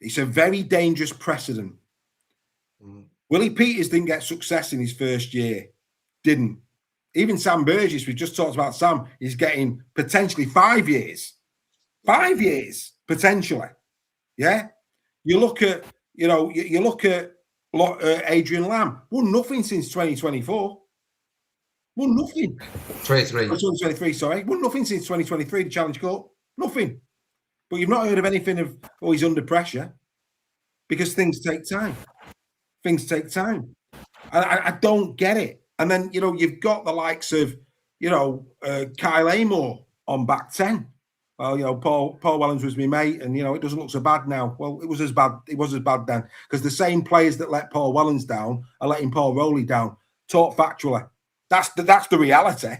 It's a very dangerous precedent. Willie Peters didn't get success in his first year. Didn't. Even Sam Burgess, we just talked about Sam, is getting potentially 5 years. 5 years, potentially. Yeah? You look at, Adrian Lamb. Won nothing since 2024. Won nothing. 2023, sorry. Won nothing since 2023, the Challenge Cup. Nothing. But you've not heard of anything of, he's under pressure, because things take time. Things take time. And I don't get it. And then, you've got the likes of, Kyle Amor on back 10. Well, Paul Wellens was my mate, and, it doesn't look so bad now. Well, it was as bad then, because the same players that let Paul Wellens down are letting Paul Rowley down. Talk factually. That's the reality.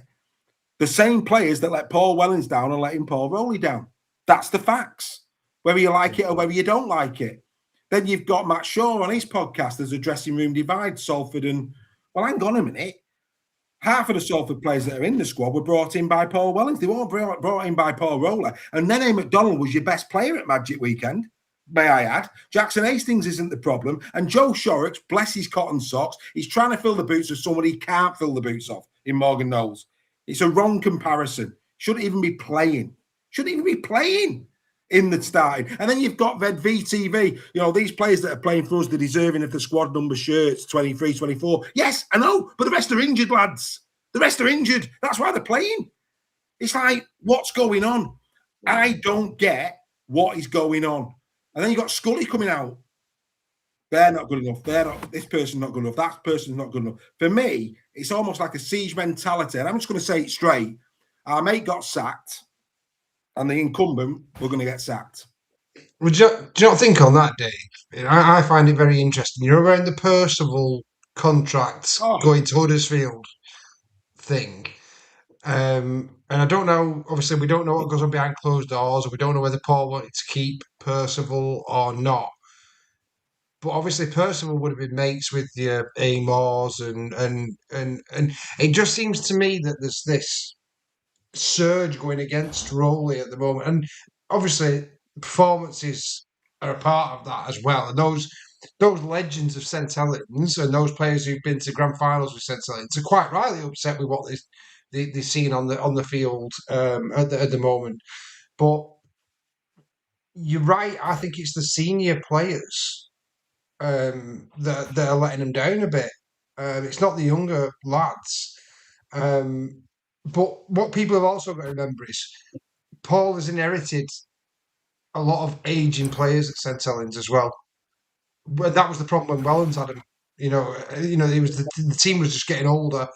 The same players that let Paul Wellens down are letting Paul Rowley down. That's the facts, whether you like it or whether you don't like it. Then you've got Matt Shaw on his podcast. There's a dressing room divide, Salford and... Well, hang on a minute. Half of the Salford players that are in the squad were brought in by Paul Wellens. They weren't brought in by Paul Rowley. And Nene McDonald was your best player at Magic Weekend, may I add. Jackson Hastings isn't the problem. And Joe Shorrocks, bless his cotton socks, he's trying to fill the boots of somebody he can't fill the boots of in Morgan Knowles. It's a wrong comparison. Shouldn't even be playing. In the starting. And then you've got Ved VTV. These players that are playing for us, they're deserving of the squad number shirts, 23, 24. Yes, I know, but the rest are injured, lads. The rest are injured. That's why they're playing. It's like, what's going on? I don't get what is going on. And then you've got Scully coming out. They're not good enough. This person's not good enough. That person's not good enough. For me, it's almost like a siege mentality. And I'm just going to say it straight. Our mate got sacked. And the incumbent, we're going to get sacked. Well, do you not think on that, Dave? I find it very interesting. Around the Percival contract going to Huddersfield thing. And I don't know, obviously, we don't know what goes on behind closed doors, or we don't know whether Paul wanted to keep Percival or not. But obviously, Percival would have been mates with your Amors, and it just seems to me that there's this surge going against Rowley at the moment, and obviously performances are a part of that as well. And those legends of St Helens and those players who've been to grand finals with St Helens are quite rightly upset with what they're seeing on the field at the moment. But you're right. I think it's the senior players that are letting them down a bit. It's not the younger lads. But what people have also got to remember is Paul has inherited a lot of aging players at St Helens as well. But that was the problem when Wellens had him. It was the team was just getting older.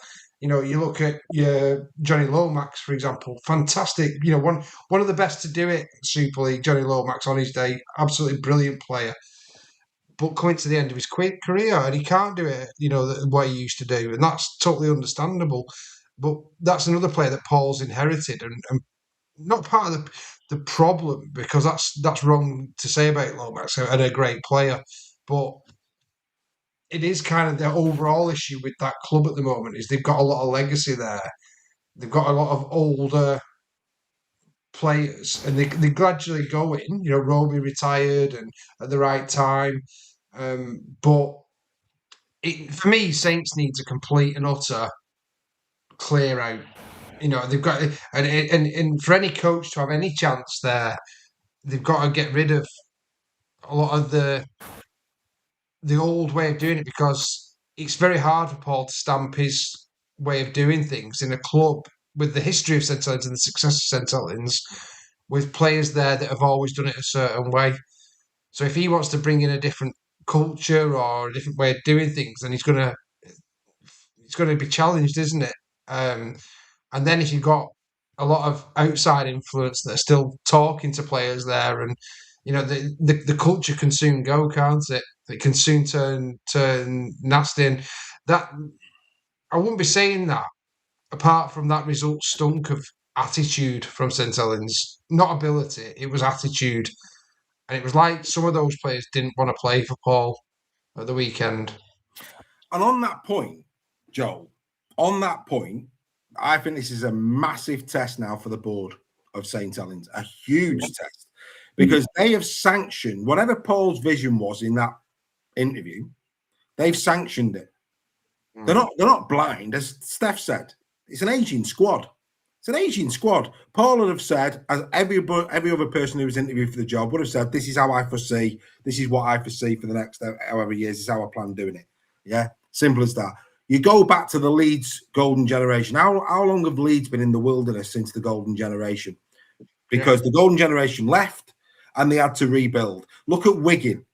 You look at your Johnny Lomax, for example, fantastic. One of the best to do it, Super League, Johnny Lomax on his day, absolutely brilliant player. But coming to the end of his quick career, and he can't do it, the way he used to do, and that's totally understandable. But that's another player that Paul's inherited, and not part of the problem, because that's wrong to say about Lomax and a great player, but it is kind of the overall issue with that club at the moment is they've got a lot of legacy there. They've got a lot of older players, and they gradually go in. You know, Roby retired and at the right time, but for me, Saints needs a complete and utter clear out. You know, they've got and for any coach to have any chance there, they've got to get rid of a lot of the old way of doing it, because it's very hard for Paul to stamp his way of doing things in a club with the history of St Helens and the success of St Helens, with players there that have always done it a certain way. So if he wants to bring in a different culture or a different way of doing things, then he's going to be challenged, isn't it? And then if you've got a lot of outside influence that are still talking to players there, and you know the culture can soon go, can't it? It can soon turn nasty. And that, I wouldn't be saying that apart from that result stunk of attitude from St Helens, not ability. It was attitude, and it was like some of those players didn't want to play for Paul at the weekend. And on that point, Joel, I think this is a massive test now for the board of St Helens, a huge test, because they have sanctioned whatever Paul's vision was in that interview. They've sanctioned it. They're not blind, as Steph said. It's an aging squad. It's an aging squad. Paul would have said, as every other person who was interviewed for the job would have said, this is how I foresee, this is what I foresee for the next however years, this is how I plan doing it. Yeah, simple as that. You go back to the Leeds golden generation. How long have Leeds been in the wilderness since the golden generation? Because the golden generation left and they had to rebuild. Look at Wigan.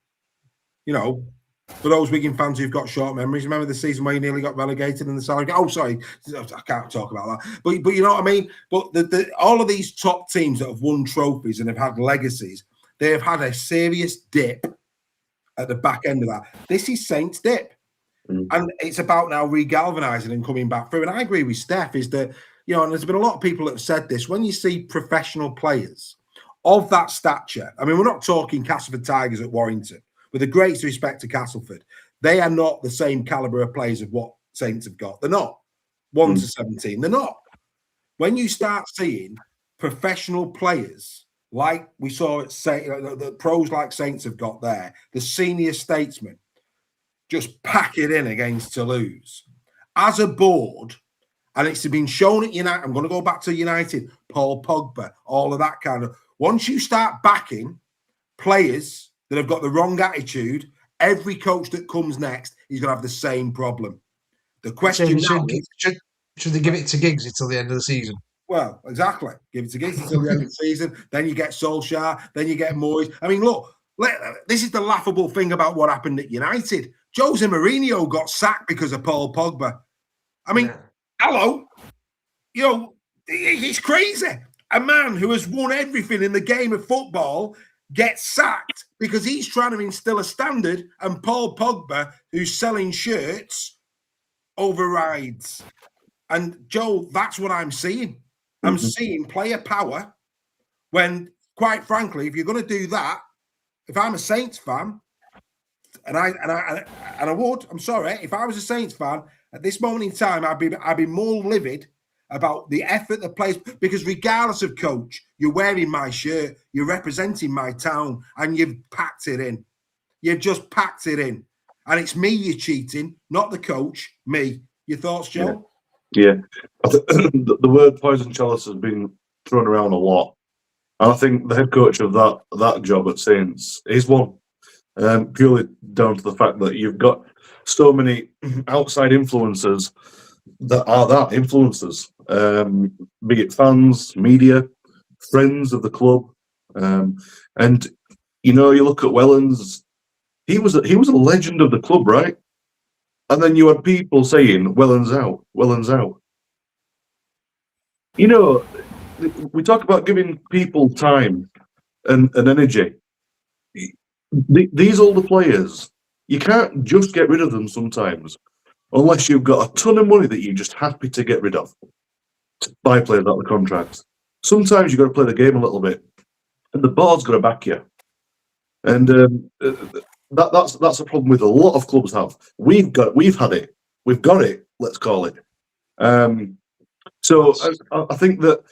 You know, for those Wigan fans who've got short memories, remember the season where you nearly got relegated in the salary? Oh, sorry, I can't talk about that. But you know what I mean? But all of these top teams that have won trophies and have had legacies, they have had a serious dip at the back end of that. This is Saints' dip. And it's about now regalvanizing and coming back through. And I agree with Steph, is that, you know, and there's been a lot of people that have said this, when you see professional players of that stature, I mean, we're not talking Castleford Tigers at Warrington, with the greatest respect to Castleford, they are not the same calibre of players of what Saints have got. They're not. 1 to 17, they're not. When you start seeing professional players like we saw at the pros like Saints have got there, the senior statesmen, just pack it in against Toulouse. As a board, and it's been shown at United, I'm going to go back to United, Paul Pogba, all of that kind of. Once you start backing players that have got the wrong attitude, every coach that comes next is going to have the same problem. The question now is, should they give it to Giggs until the end of the season? Well, exactly. Give it to Giggs until the end of the season. Then you get Solskjaer. Then you get Moyes. I mean, look, this is the laughable thing about what happened at United. Jose Mourinho got sacked because of Paul Pogba. I mean, hello. You know, it's crazy. A man who has won everything in the game of football gets sacked because he's trying to instill a standard, and Paul Pogba, who's selling shirts, overrides. And Joe, that's what I'm seeing. I'm seeing player power when, quite frankly, if you're going to do that, if I'm a Saints fan, and I would, I'm sorry, if I was a Saints fan at this moment in time, I'd be more livid about the effort the players, because regardless of coach, you're wearing my shirt, you're representing my town, and you've packed it in. You've just packed it in, and it's me you're cheating, not the coach. Me. Your thoughts, Joe? Yeah. The word poison chalice has been thrown around a lot. And I think the head coach of that job at Saints is one, purely down to the fact that you've got so many outside influencers that are that influencers, be it fans, media, friends of the club, and you know, you look at Wellens, he was a legend of the club, right? And then you had people saying, Wellens out, Wellens out. You know, we talk about giving people time and energy. These older players, you can't just get rid of them sometimes. unless you've got a ton of money that you're just happy to get rid of, to buy players out of the contracts. Sometimes you've got to play the game a little bit, and the board's got to back you. And that's a problem with a lot of clubs have. We've had it. We've got it, let's call it. So I think that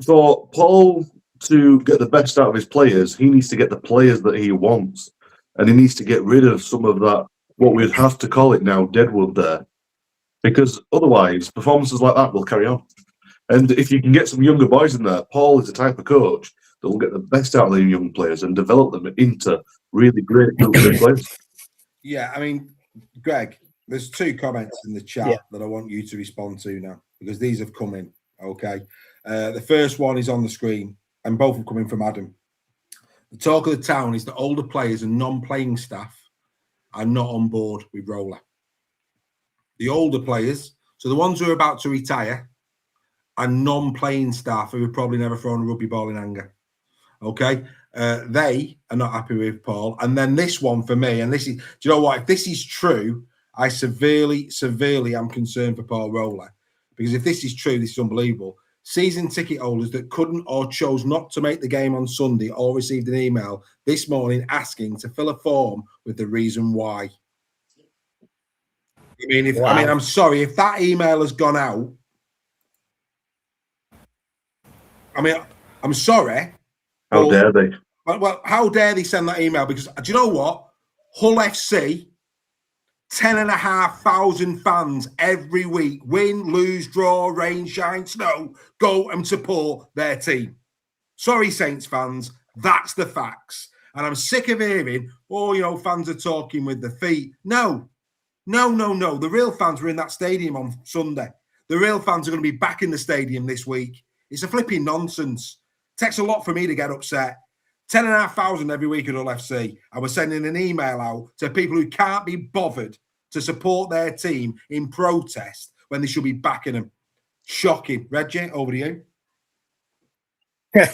for Paul to get the best out of his players, he needs to get the players that he wants. And he needs to get rid of some of that, what we'd have to call it now, deadwood there. Because otherwise, performances like that will carry on. And if you can get some younger boys in there, Paul is the type of coach that will get the best out of the young players and develop them into really great players. Yeah, I mean, Greg, there's 2 comments in the chat that I want you to respond to now, because these have come in, okay? The first one is on the screen, and both have come in from Adam. The talk of the town is that older players and non-playing staff are not on board with Rowley. The older players, so the ones who are about to retire, are non-playing staff who have probably never thrown a rugby ball in anger. Okay? They are not happy with Paul. And then this one for me, and this is, do you know what? If this is true, I severely am concerned for Paul Rowley. Because if this is true, this is unbelievable. Season ticket holders that couldn't or chose not to make the game on Sunday all received an email this morning asking to fill a form with the reason why. I'm sorry, if that email has gone out, I'm sorry. How dare they? Well, how dare they send that email? Because do you know what? Hull FC, 10,500 fans every week, win, lose, draw, rain, shine, snow, go and support their team. Sorry, Saints fans, that's the facts. And I'm sick of hearing, fans are talking with their feet. No. The real fans were in that stadium on Sunday. The real fans are going to be back in the stadium this week. It's a flipping nonsense. Takes a lot for me to get upset. 10,500 every week at Hull FC. And we're sending an email out to people who can't be bothered to support their team in protest when they should be backing them. Shocking. Reggie, over to you.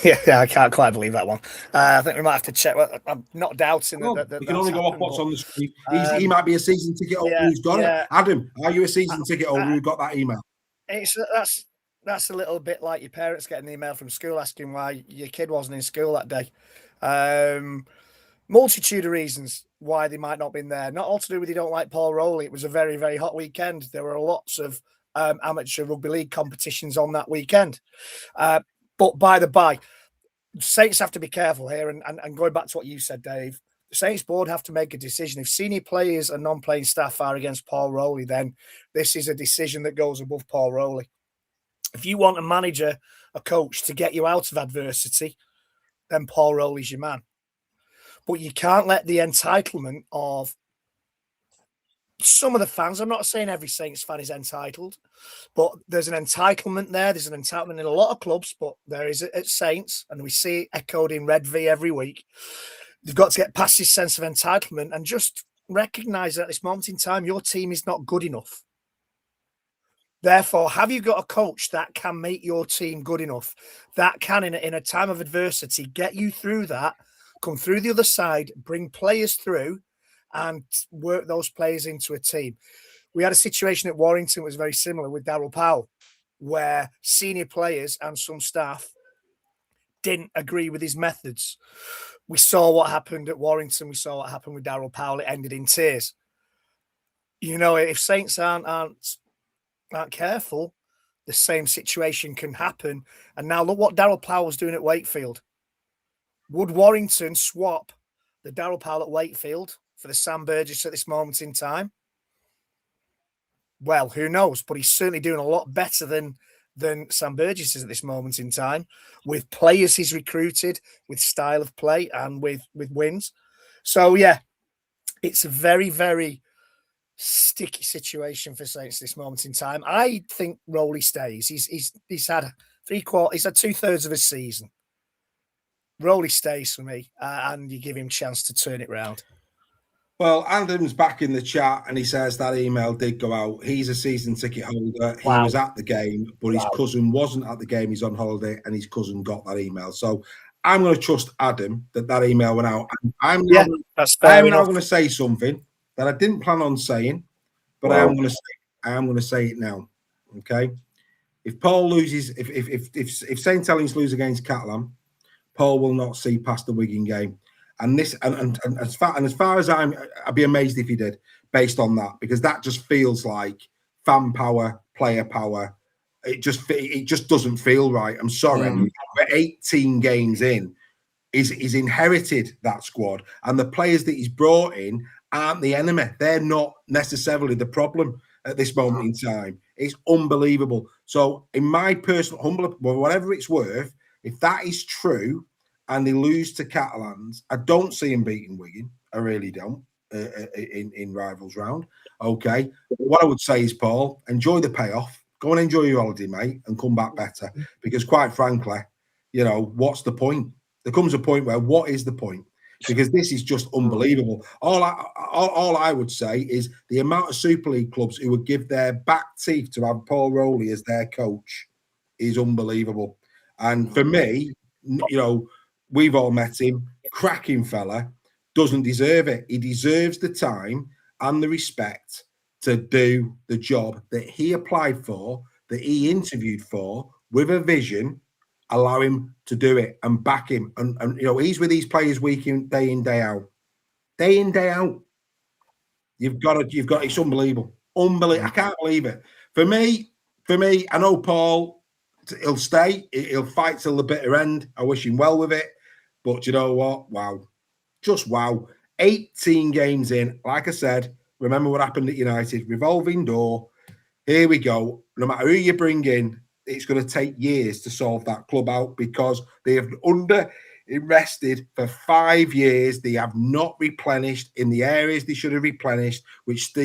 Yeah, I can't quite believe that one. I think we might have to check. I'm not doubting that. You can only go off what's on the screen. He might be a season ticket holder who's got it. Adam, are you a season ticket holder who got that email? That's a little bit like your parents getting an email from school asking why your kid wasn't in school that day. Multitude of reasons why they might not have been there. Not all to do with you don't like Paul Rowley. It was a very, very hot weekend. There were lots of amateur rugby league competitions on that weekend. But by the by, Saints have to be careful here. And going back to what you said, Dave, the Saints board have to make a decision. If senior players and non-playing staff are against Paul Rowley, then this is a decision that goes above Paul Rowley. If you want a manager, a coach to get you out of adversity, then Paul Rowley's your man. But you can't let the entitlement of some of the fans, I'm not saying every Saints fan is entitled, but there's an entitlement there. There's an entitlement in a lot of clubs, but there is at Saints, and we see it echoed in Red V every week. You've got to get past this sense of entitlement and just recognise that at this moment in time, your team is not good enough. Therefore, have you got a coach that can make your team good enough, that can, in a time of adversity, get you through that, come through the other side, bring players through, and work those players into a team? We had a situation at Warrington that was very similar with Darryl Powell, where senior players and some staff didn't agree with his methods. We saw what happened at Warrington. We saw what happened with Darryl Powell. It ended in tears. If Saints aren't careful, the same situation can happen. And now look what Darryl Powell was doing at Wakefield. Would Warrington swap the Darryl Powell at Wakefield for the Sam Burgess at this moment in time? Well, who knows? But he's certainly doing a lot better than Sam Burgess is at this moment in time, with players he's recruited, with style of play, and with wins. So, yeah, it's a very, very sticky situation for Saints this moment in time. I think Rowley stays. He's had 3/4. He's had 2/3 of his season. Rowley stays for me, and you give him a chance to turn it round. Well, Adam's back in the chat, and he says that email did go out. He's a season ticket holder. He was at the game, but his cousin wasn't at the game. He's on holiday, and his cousin got that email. So I'm going to trust Adam that email went out. I'm now going to say something that I didn't plan on saying, but I am going to say. I am going to say it now. Okay, if Paul loses, if St Helens lose against Catalan, Paul will not see past the Wigan game. And this, and as far as I'd be amazed if he did, based on that, because that just feels like fan power, player power. It just doesn't feel right. I'm sorry. We're 18 games in. He's inherited that squad, and the players that he's brought in aren't the enemy. They're not necessarily the problem at this moment in time. It's unbelievable. So, in my personal humble, whatever it's worth, if that is true, and they lose to Catalans, I don't see him beating Wigan. I really don't in rivals round. Okay, what I would say is, Paul, enjoy the payoff. Go and enjoy your holiday, mate, and come back better. Because quite frankly, you know, what's the point? There comes a point where what is the point? Because this is just unbelievable. All I would say is the amount of Super League clubs who would give their back teeth to have Paul Rowley as their coach is unbelievable. And for me, you know, we've all met him, cracking fella, doesn't deserve it. He deserves the time and the respect to do the job that he applied for, that he interviewed for, with a vision. Allow him to do it and back him. And you know, he's with these players week in, day out. Day in, day out. You've got, it's unbelievable. I can't believe it. For me, I know Paul, he'll stay. He'll fight till the bitter end. I wish him well with it. But you know what? Wow. Just wow. 18 games in. Like I said, remember what happened at United. Revolving door. Here we go. No matter who you bring in, it's going to take years to solve that club out because they have under-invested for 5 years. They have not replenished in the areas they should have replenished, which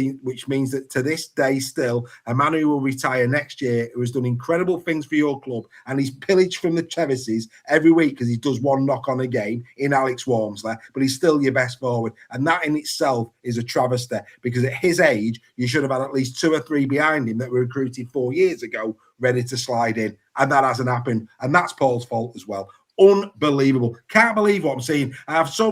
means that to this day still, a man who will retire next year, who has done incredible things for your club, and he's pillaged from the terraces every week because he does one knock on a game in Alex Walmsley, but he's still your best forward. And that in itself is a travesty because at his age, you should have had at least 2 or 3 behind him that were recruited 4 years ago, ready to slide in, and that hasn't happened, and that's Paul's fault as well. Unbelievable! Can't believe what I'm seeing. I've had so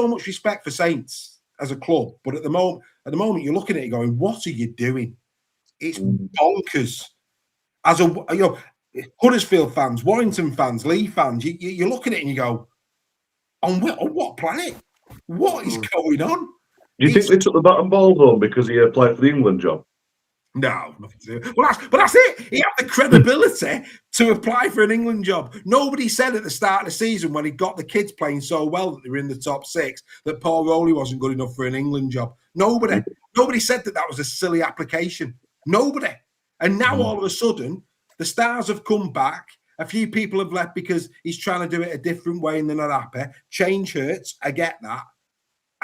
much respect for Saints as a club, but at the moment you're looking at it going, "What are you doing?" It's bonkers. As a Huddersfield fans, Warrington fans, Lee fans, you look at it and you go, "On what planet? What is going on?" Do you think they took the bat and ball home because he applied for the England job? No, nothing to do. Well, that's it. He had the credibility to apply for an England job. Nobody said at the start of the season when he got the kids playing so well that they were in the top 6 that Paul Rowley wasn't good enough for an England job. Nobody said that was a silly application. Nobody. And now all of a sudden, the stars have come back. A few people have left because he's trying to do it a different way and they're not happy. Change hurts. I get that.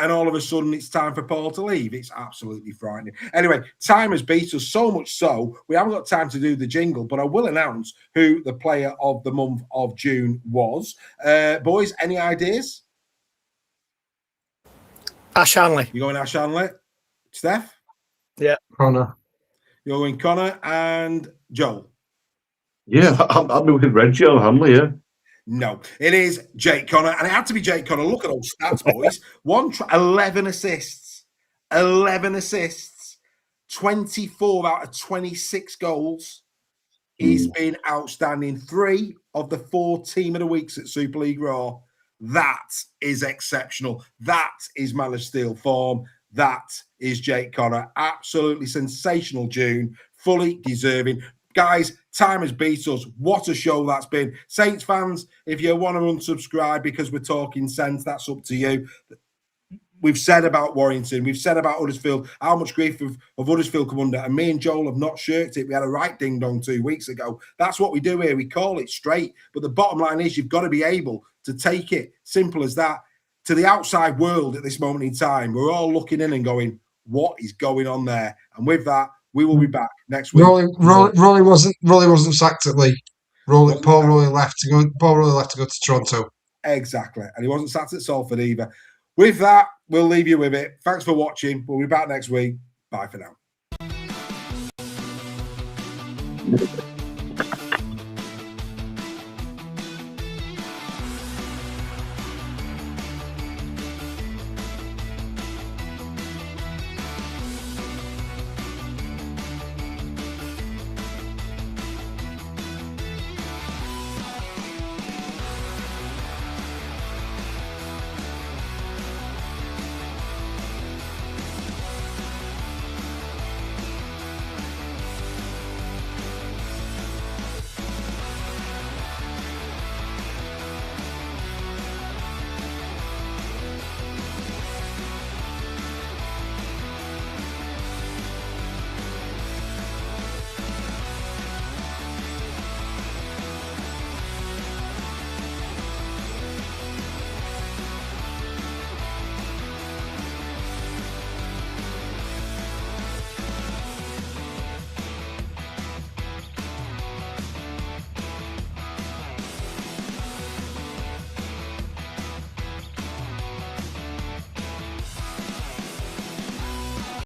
And all of a sudden, it's time for Paul to leave. It's absolutely frightening. Anyway, time has beat us so much so, we haven't got time to do the jingle, but I will announce who the player of the month of June was. Boys, any ideas? Ash Hanley. You going Ash Hanley? Steph? Yeah. Connor. You're going Connor and Joel? Yeah, I'm with Reggie on Hanley, yeah. No, it is Jake Connor, and it had to be Jake Connor. Look at those stats, boys. 11 assists, 24 out of 26 goals. He's been outstanding. 3 of the 4 team of the weeks at Super League Raw. That is exceptional. That is Man of Steel form. That is Jake Connor. Absolutely sensational June. Fully deserving. Guys, time has beat us. What a show that's been. Saints fans, if you want to unsubscribe because we're talking sense, that's up to you. We've said about Warrington. We've said about Huddersfield, how much grief of Huddersfield come under. And me and Joel have not shirked it. We had a right ding-dong 2 weeks ago. That's what we do here. We call it straight. But the bottom line is you've got to be able to take it, simple as that, to the outside world at this moment in time. We're all looking in and going, what is going on there? And with that, we will be back next week. Rowley wasn't sacked at Lee. Paul Rowley left to go to Toronto. Exactly, and he wasn't sacked at Salford either. With that, we'll leave you with it. Thanks for watching. We'll be back next week. Bye for now.